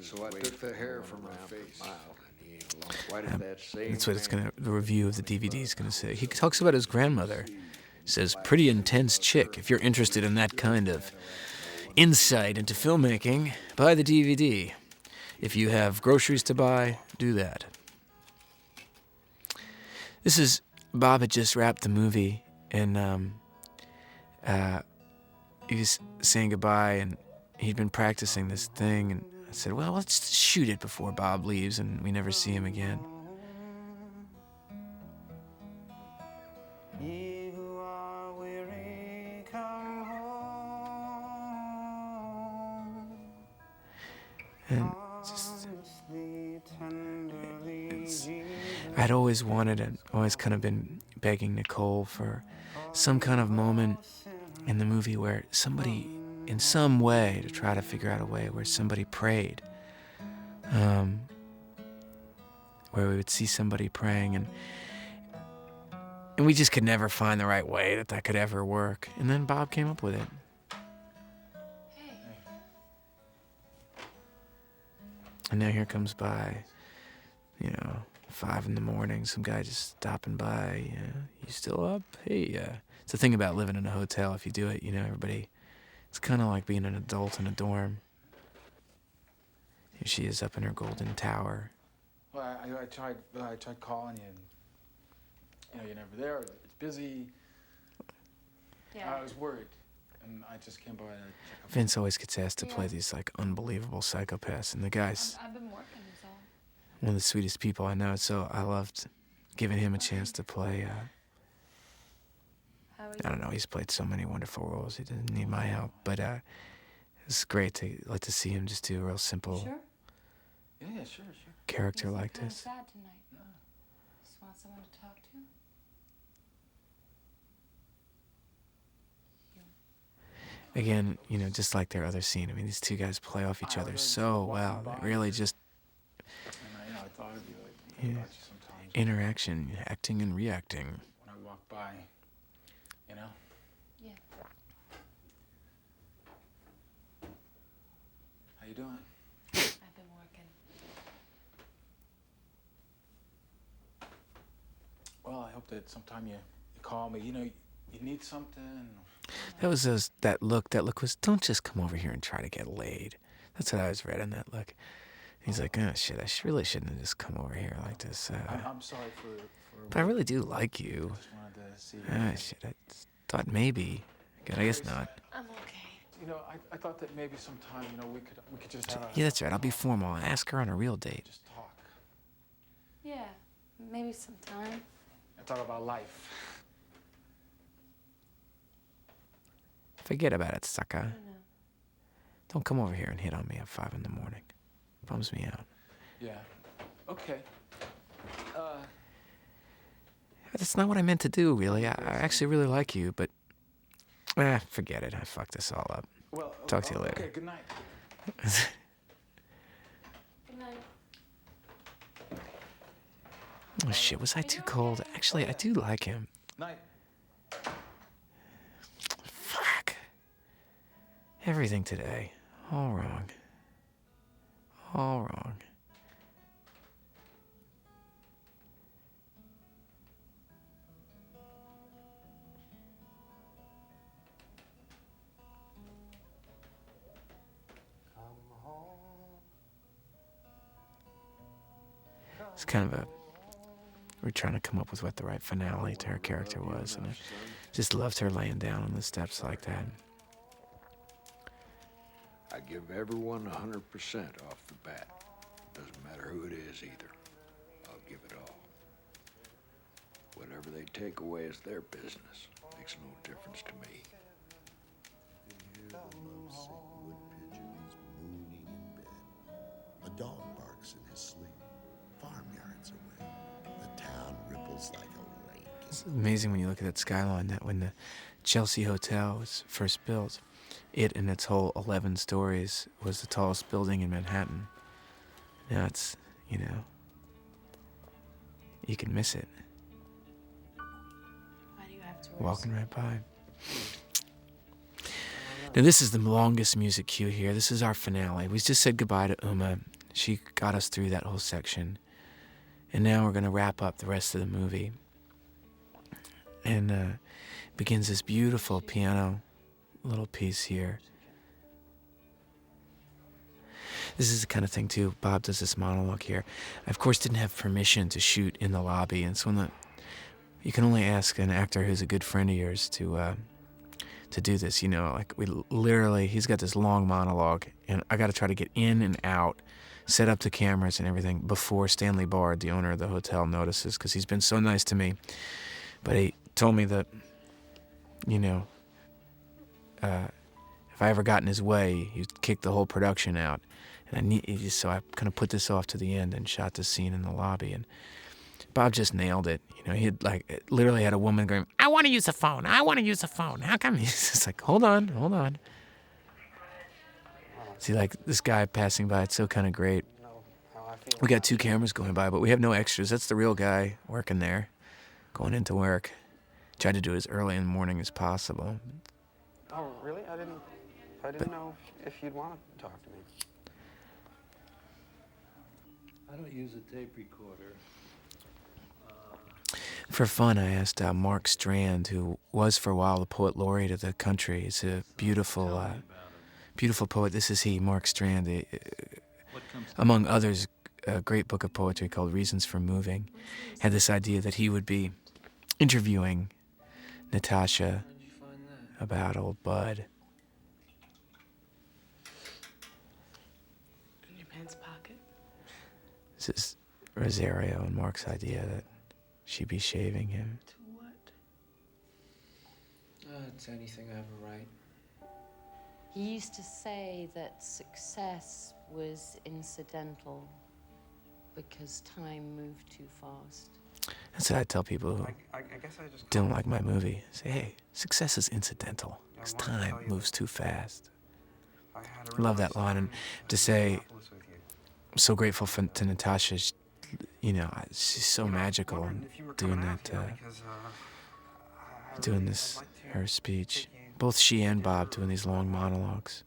So I took the hair from her face. That's what the review of the DVD is going to say. He talks about his grandmother. He says, pretty intense chick. If you're interested in that kind of insight into filmmaking, buy the DVD. If you have groceries to buy, do that. This is, Bob had just wrapped the movie, and he was saying goodbye, and he'd been practicing this thing, and I said, well, let's shoot it before Bob leaves and we never see him again. Ye who are weary, come home. And just, I'd always wanted and always kind of been begging Nicole for some kind of moment in the movie where somebody, in some way, to try to figure out a way where somebody prayed. Where we would see somebody praying, and we just could never find the right way that could ever work. And then Bob came up with it. And now here comes by, 5 in the morning, some guy just stopping by. You still up? Hey, it's the thing about living in a hotel. If you do it, everybody, it's kind of like being an adult in a dorm. Here she is up in her golden tower. Well, I tried calling you, and you're never there. It's busy. Yeah. I was worried, and I just came by to check up. Vince always gets asked to play these unbelievable psychopaths, and the guy's I've been working, so. one of the sweetest people I know. So I loved giving him a chance to play. I don't know. He's played so many wonderful roles. He doesn't need my help, but it's great to see him just do a real simple. Sure. Yeah, sure. Character like this. Sad tonight. No. Just want someone to talk to. Again, just like their other scene. I mean, these two guys play off each other so well. They really just. And I thought of you, about you sometimes. Interaction, acting and reacting. When I walk by, Yeah. How you doing? I've been working. Well, I hope that sometime you call me. You need something. That was that look. That look was, don't just come over here and try to get laid. That's what I was read in that look. He's like, oh shit, I really shouldn't have just come over here like this. I'm sorry for. But I really do like you. I just wanted to see. Shit, I thought maybe. God, I guess not. I'm okay. I thought that maybe sometime, we could just have a. Yeah, that's right. I'll be formal. I'll ask her on a real date. Just talk. Yeah, maybe sometime. And talk about life. Forget about it, sucker. Don't come over here and hit on me at 5 in the morning. Bums me out. Yeah. Okay. That's not what I meant to do, really. I actually really like you, but... forget it. I fucked this all up. Well, talk to you later. Okay, good night. Good night. Oh, shit. Was I too cold? Actually, I do like him. Night. Fuck. Everything today. All wrong. All wrong. It's kind of a... We're trying to come up with what the right finale to her character was, and I just loved her laying down on the steps like that. I give everyone 100% off the bat. Doesn't matter who it is either. I'll give it all. Whatever they take away is their business. Makes no difference to me. The lovesick wood pigeon is mooning in bed. A dog barks in his sleep. Farmyards away. The town ripples like a lake. It's amazing when you look at that skyline, that when the Chelsea Hotel was first built, it and its whole 11 stories was the tallest building in Manhattan. Now it's, you know, you can miss it. Why do you have to Walking right by. Now this is the longest music cue here. This is our finale. We just said goodbye to Uma. She got us through that whole section. And now we're going to wrap up the rest of the movie. And begins this beautiful piano little piece here. This is the kind of thing, too. Bob does this monologue here. I, of course, didn't have permission to shoot in the lobby. And so you can only ask an actor who's a good friend of yours to do this. You know, like we literally, he's got this long monologue. And I got to try to get in and out, set up the cameras and everything before Stanley Bard, the owner of the hotel, notices. Because he's been so nice to me. But he told me that, you know, if I ever got in his way, he'd kick the whole production out. And so I kind of put this off to the end and shot this scene in the lobby. And Bob just nailed it. You know, he'd like literally had a woman going, "I want to use a phone. I want to use a phone. How come?" He's just like, hold on. See, like this guy passing by, it's so kind of great. We got 2 cameras going by, but we have no extras. That's the real guy working there, going into work. Tried to do it as early in the morning as possible. Oh, really? I didn't know if you'd want to talk to me. I don't use a tape recorder. For fun, I asked Mark Strand, who was for a while the poet laureate of the country. He's a beautiful, beautiful poet. This is he, Mark Strand. Among others, a great book of poetry called Reasons for Moving. Had this idea that he would be interviewing Natasha about old Bud. In your pants pocket? This is Rosario and Mark's idea that she'd be shaving him. To what? It's anything I ever write. He used to say that success was incidental because time moved too fast. That's what I tell people who I guess I just don't like my movie. Say, hey, success is incidental because time moves too fast. I love that line. And to say, I'm so grateful to Natasha. You know, she's so magical doing that, doing this, her speech. Both she and Bob doing these long monologues.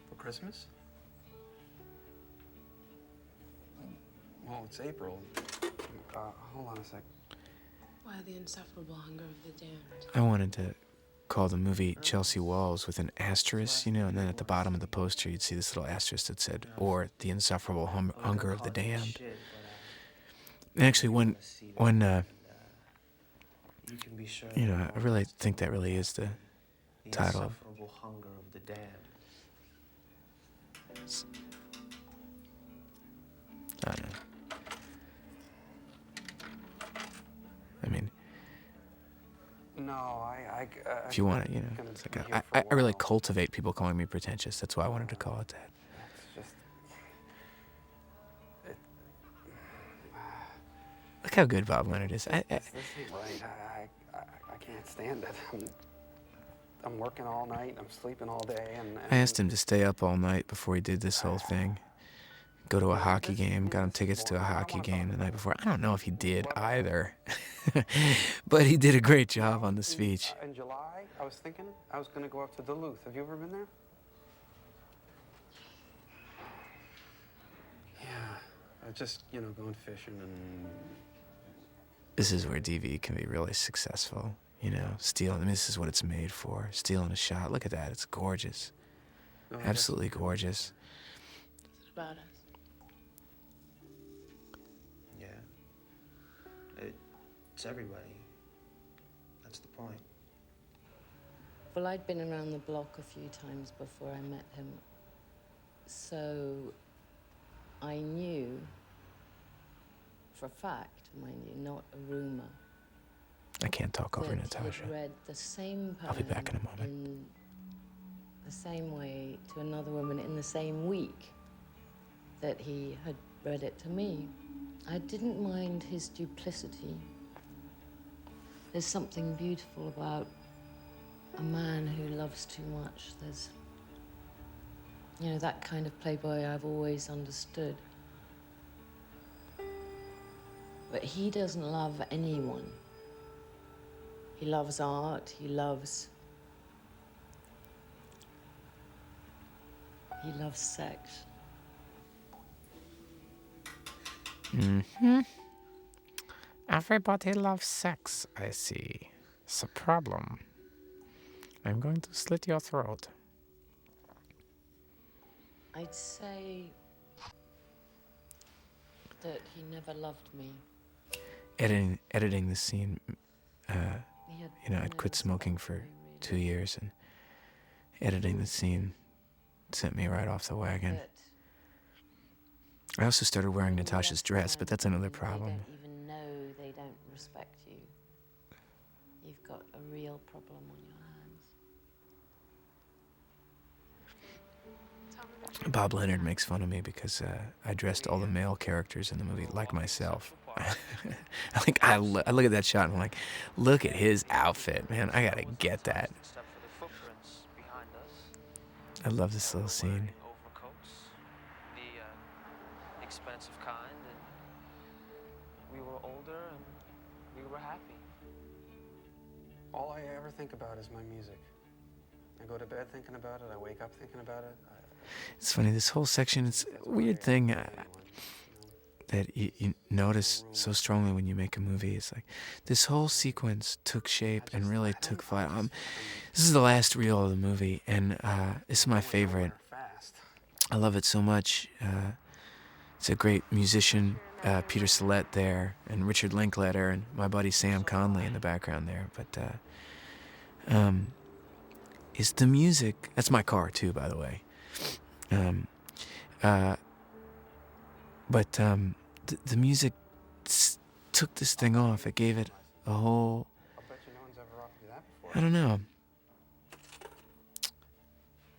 For Christmas? Well, it's April. Hold on a sec. Why the insufferable hunger of the damned? I wanted to call the movie Chelsea Walls with an asterisk, you know, and then at the bottom of the poster you'd see this little asterisk that said, or the insufferable hunger of the damned. And actually, when you know, I really think that really is the title of hunger of the damned. I don't know. No, If you want to, you know, it's like I really cultivate people calling me pretentious. That's why I wanted to call it that. It's just... Look how good Bob Leonard is. This ain't right. I can't stand it. I'm working all night. I'm sleeping all day. And I asked him to stay up all night before he did this whole thing. Go to a hockey game. Got him tickets to a hockey game the night before. I don't know if he did either. But he did a great job on the speech. In July, I was thinking I was going to go up to Duluth. Have you ever been there? Yeah. Just, you know, going fishing and... This is where DV can be really successful. You know, stealing. I mean, this is what it's made for. Stealing a shot. Look at that. It's gorgeous. Oh, Absolutely gorgeous. It's about us. Yeah. It's everybody. That's the point. Well, I'd been around the block a few times before I met him, so I knew for a fact, mind you, not a rumor. I can't talk over Natasha. He'd read the same poem I'll be back in a moment. in the same way to another woman in the same week that he had read it to me. I didn't mind his duplicity. There's something beautiful about a man who loves too much. There's, you know, that kind of playboy I've always understood. But he doesn't love anyone. He loves art, he loves sex. Mm-hmm. Everybody loves sex, I see. It's a problem. I'm going to slit your throat. I'd say that he never loved me. Editing the scene, you know, I'd quit smoking for 2 years, and editing the scene sent me right off the wagon. I also started wearing Natasha's dress, but that's another problem. They don't even know they don't respect you. You've got a real problem on your hands. Bob Leonard makes fun of me because I dressed all the male characters in the movie like myself. I look at that shot and I'm like, look at his outfit, man. I gotta get that. I love this little scene. Expensive kind, and we were older and we were happy. All I ever think about is my music. I go to bed thinking about it. I wake up thinking about it. It's funny, this whole section, it's a weird thing that you notice so strongly when you make a movie. It's like this whole sequence took shape and really took flight. This is the last reel of the movie, and this is my favorite. I love it so much. It's a great musician, Peter Sellette there, and Richard Linklater, and my buddy Sam Conley in the background there. But is the music... That's my car, too, by the way. But the music took this thing off. It gave it a whole... I don't know.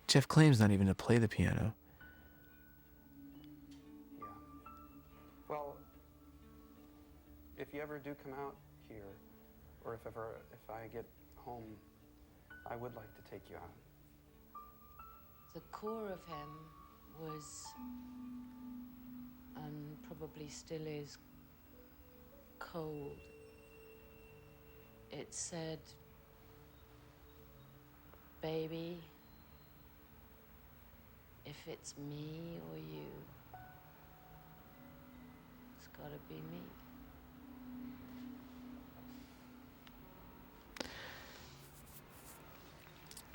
Jeff claims not even to play the piano. Well, if you ever do come out here, or if I get home, I would like to take you out. The core of him was, and probably still is, cold. It said, baby, if it's me or you, it's gotta be me.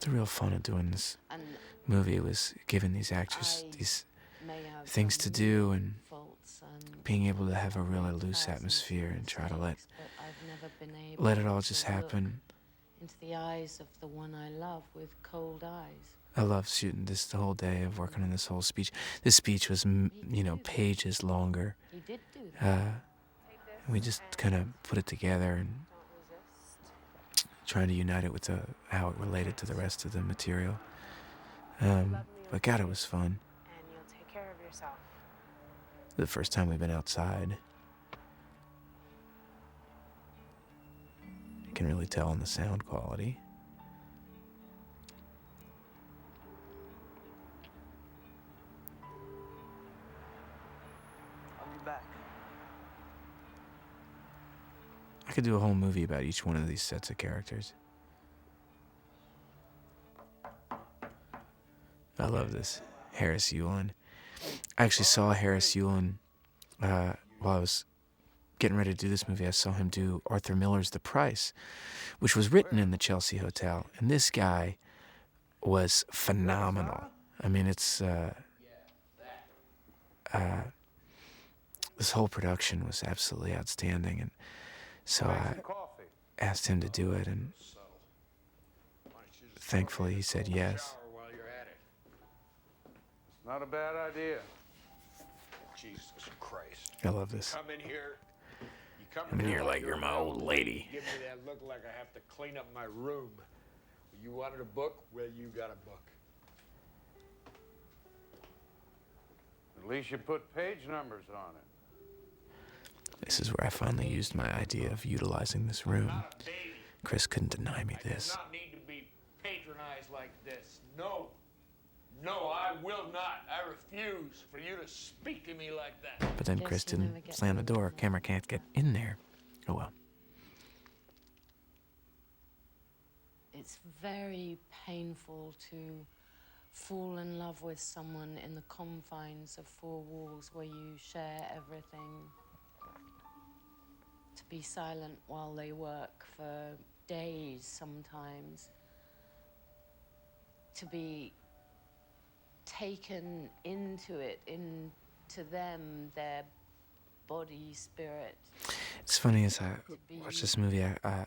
The real fun of doing this movie was giving these actors these things to do and being able to have a really loose atmosphere and try to let it all just happen. Into the eyes of the one I love with cold eyes. I loved shooting this the whole day of working on this whole speech. This speech was, pages longer. He did do that. We just kind of put it together and trying to unite it with how it related to the rest of the material. But God, it was fun. And you'll take care of yourself. The first time we've been outside. You can really tell in the sound quality. I'll be back. I could do a whole movie about each one of these sets of characters. I love this. Harris Yulin. I actually saw Harris Yulin while I was getting ready to do this movie. I saw him do Arthur Miller's The Price, which was written in the Chelsea Hotel. And this guy was phenomenal. I mean, it's... this whole production was absolutely outstanding. And so I asked him to do it, and thankfully he said yes. Not a bad idea. Jesus Christ. I love this. Come in here. You I'm in here like you're my old lady. Give me that look like I have to clean up my room. You wanted a book? Well, you got a book. At least you put page numbers on it. This is where I finally used my idea of utilizing this room. Chris couldn't deny me this. I do not need to be patronized like this. No. No, I will not. I refuse for you to speak to me like that. But then Chris didn't slam the door. Camera can't get in there. Oh well. It's very painful to fall in love with someone in the confines of four walls where you share everything. To be silent while they work for days sometimes. To be taken into it, into them, their body, spirit. It's funny, as I watched this movie, I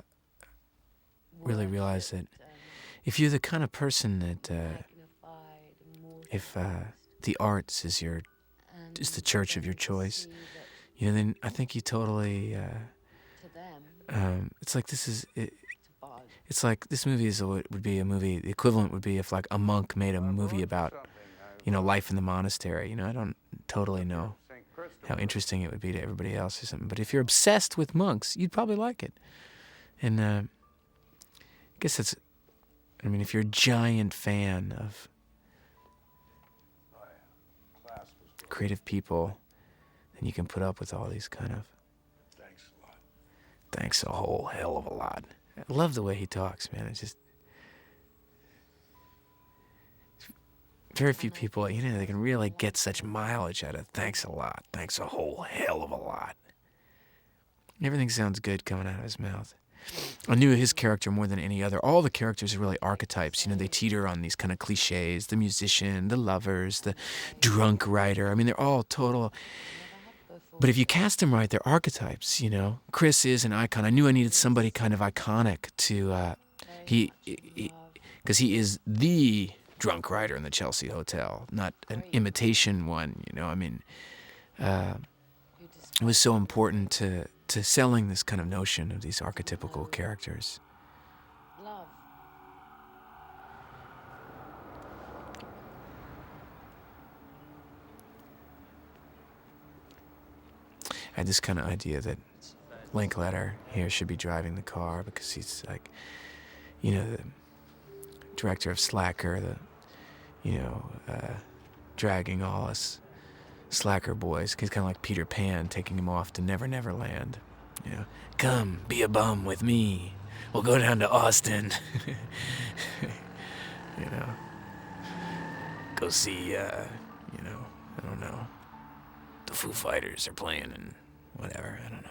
really realized that if you're the kind of person that, if the arts is the church of your choice, you know, then I think you totally, it's like this is, it's like this movie would be a movie, the equivalent would be if like a monk made a movie about, you know, life in the monastery. You know, I don't totally know how interesting it would be to everybody else or something. But if you're obsessed with monks, you'd probably like it. And I guess that's, I mean, if you're a giant fan of creative people, then you can put up with all these kind of... Thanks a lot. Thanks a whole hell of a lot. I love the way he talks, man. It's just... Very few people, you know, they can really get such mileage out of thanks a lot. Thanks a whole hell of a lot. Everything sounds good coming out of his mouth. I knew his character more than any other. All the characters are really archetypes. You know, they teeter on these kind of cliches. The musician, the lovers, the drunk writer. I mean, they're all total... But if you cast them right, they're archetypes, you know. Chris is an icon. I knew I needed somebody kind of iconic to... Because he is the... drunk writer in the Chelsea Hotel, not an imitation one, you know. I mean, it was so important to selling this kind of notion of these archetypical characters. Love. I had this kind of idea that Linklater here should be driving the car because he's like, you know, the director of Slacker, dragging all us slacker boys. He's kind of like Peter Pan taking him off to Never Never Land. You know, come be a bum with me. We'll go down to Austin. You know, go see, I don't know, the Foo Fighters are playing and whatever, I don't know.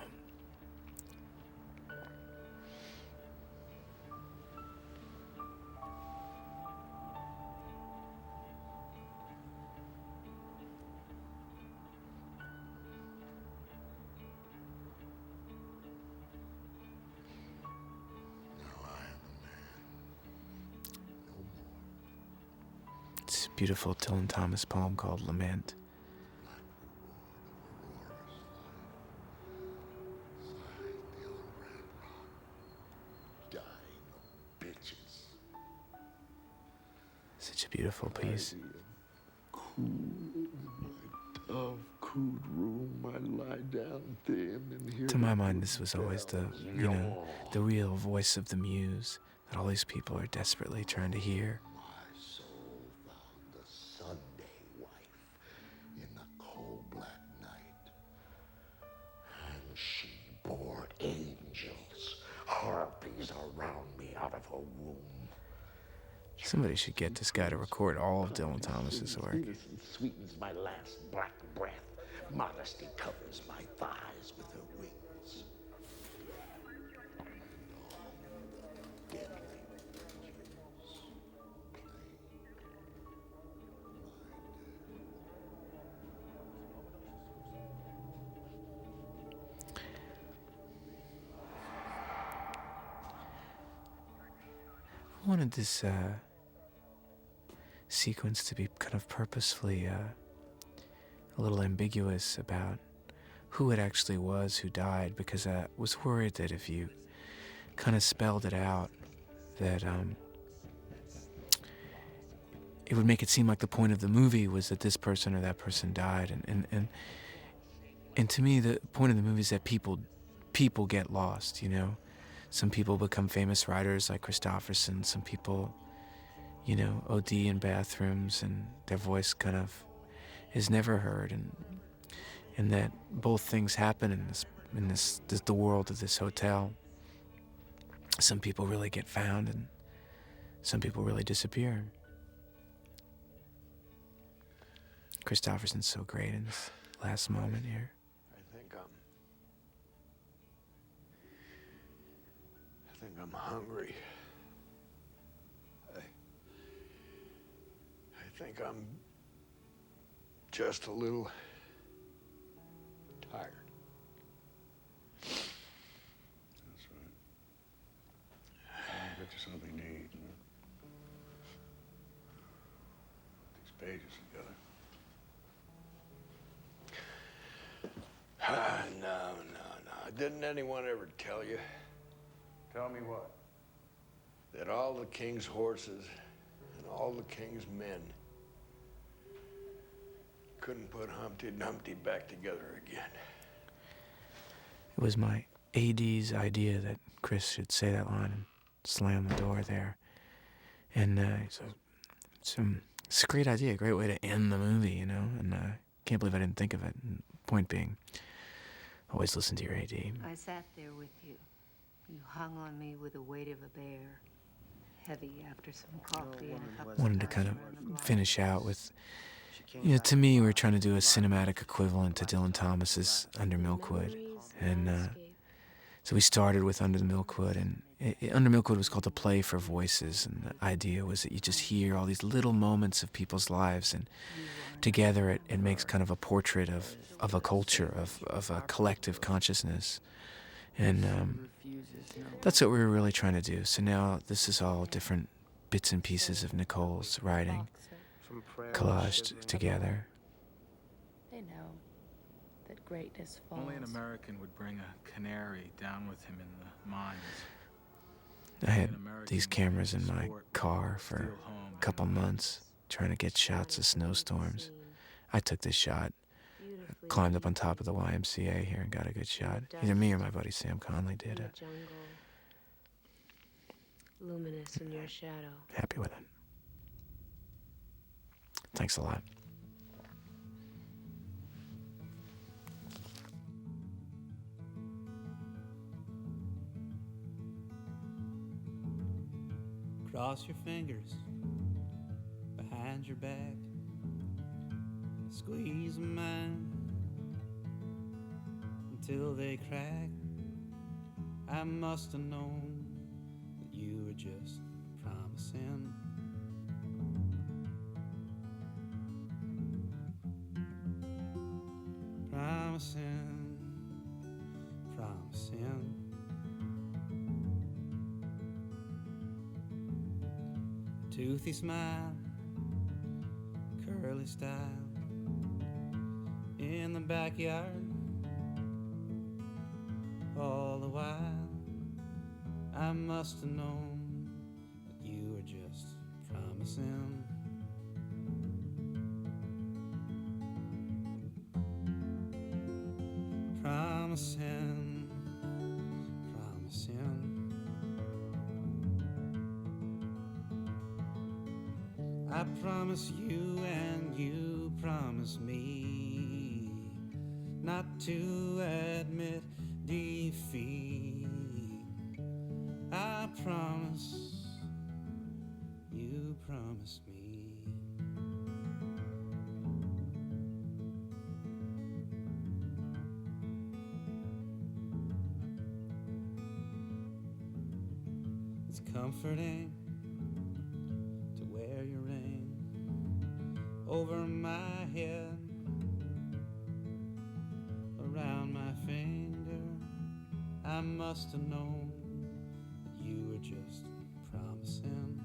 It's a beautiful Dylan Thomas poem called Lament. beautiful piece. Cool in my dove-cooed room, I lie down thin and hear. To my mind, this was always the real voice of the muse that all these people are desperately trying to hear. My soul found a Sunday wife in the cold black night, and she bore angels, harpies around me out of her womb. Somebody should get this guy to record all of Dylan Thomas's work. Innocence sweetens my last black breath. Modesty covers my thighs with her wings. I wanted this sequence to be kind of purposefully a little ambiguous about who it actually was who died, because I was worried that if you kind of spelled it out, that it would make it seem like the point of the movie was that this person or that person died, and to me the point of the movie is that people get lost, you know. Some people become famous writers like Christopherson. Some people, you know, OD in bathrooms and their voice kind of is never heard, and that both things happen in this the world of this hotel. Some people really get found, and some people really disappear. Christopherson's so great in this last moment here. I think I'm hungry. I think I'm just a little tired. That's right. I'll get you something to eat. These pages together. No. Didn't anyone ever tell you? Tell me what? That all the king's horses and all the king's men couldn't put Humpty Dumpty back together again. It was my AD's idea that Chris should say that line and slam the door there. And it's a great idea, a great way to end the movie, you know? And I can't believe I didn't think of it. And point being, always listen to your AD. I sat there with you. You hung on me with the weight of a bear, heavy after some coffee and a cup of Wanted to kind of finish out with, you know, to me, we were trying to do a cinematic equivalent to Dylan Thomas's Under Milkwood. And so we started with Under the Milkwood, and Under Milkwood was called a play for voices, and the idea was that you just hear all these little moments of people's lives, and together it makes kind of a portrait of a culture, of a collective consciousness. And that's what we were really trying to do. So now this is all different bits and pieces of Nicole's writing, collaged together. They know that greatness falls. Only an American would bring a canary down with him in the mines. I had these cameras in my car for a couple months, trying to get shots of snowstorms. I took this shot, climbed up on top of the YMCA here and got a good shot. Either me or my buddy Sam Conley did it. Luminous in your shadow. Happy with it. Thanks a lot. Cross your fingers behind your back. Squeeze mine until they crack. I must have known that you were just promising. Promising, promising. Toothy smile, curly style. In the backyard, all the while, I must have known that you were just promising. promising, promising. I promise you and you promise me not to admit defeat. I promise, you promise me. It's comforting to wear your ring over my head, around my finger. I must have known that you were just promising.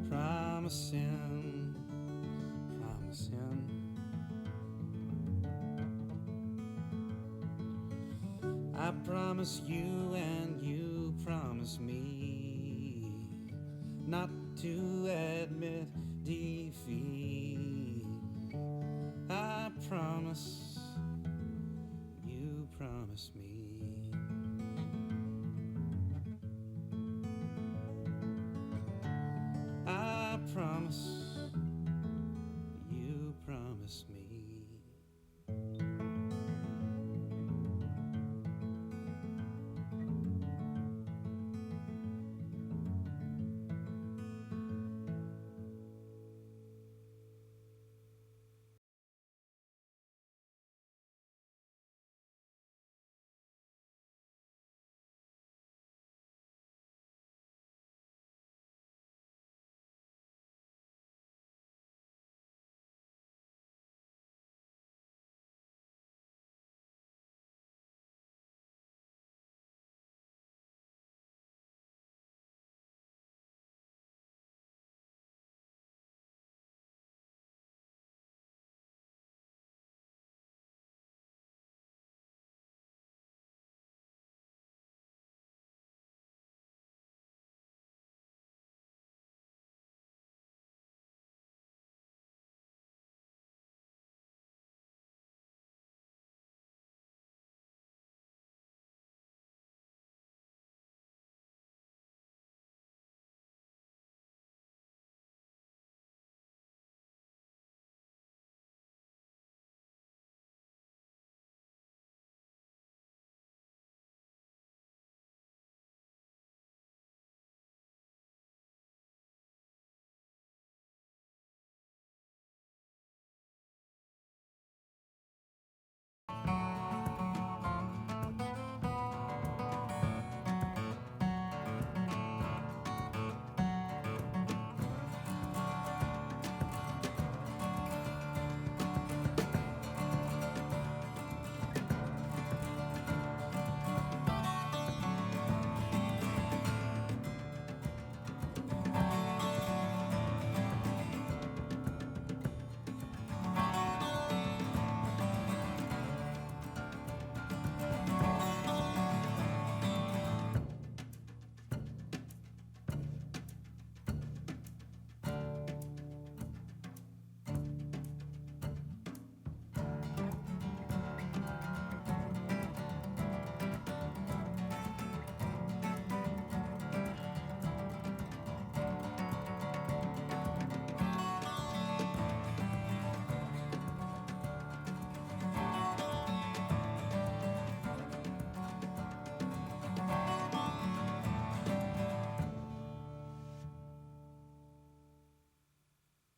Promising, promising. I promise you and you promise me not to admit defeat. I promise, you promise me.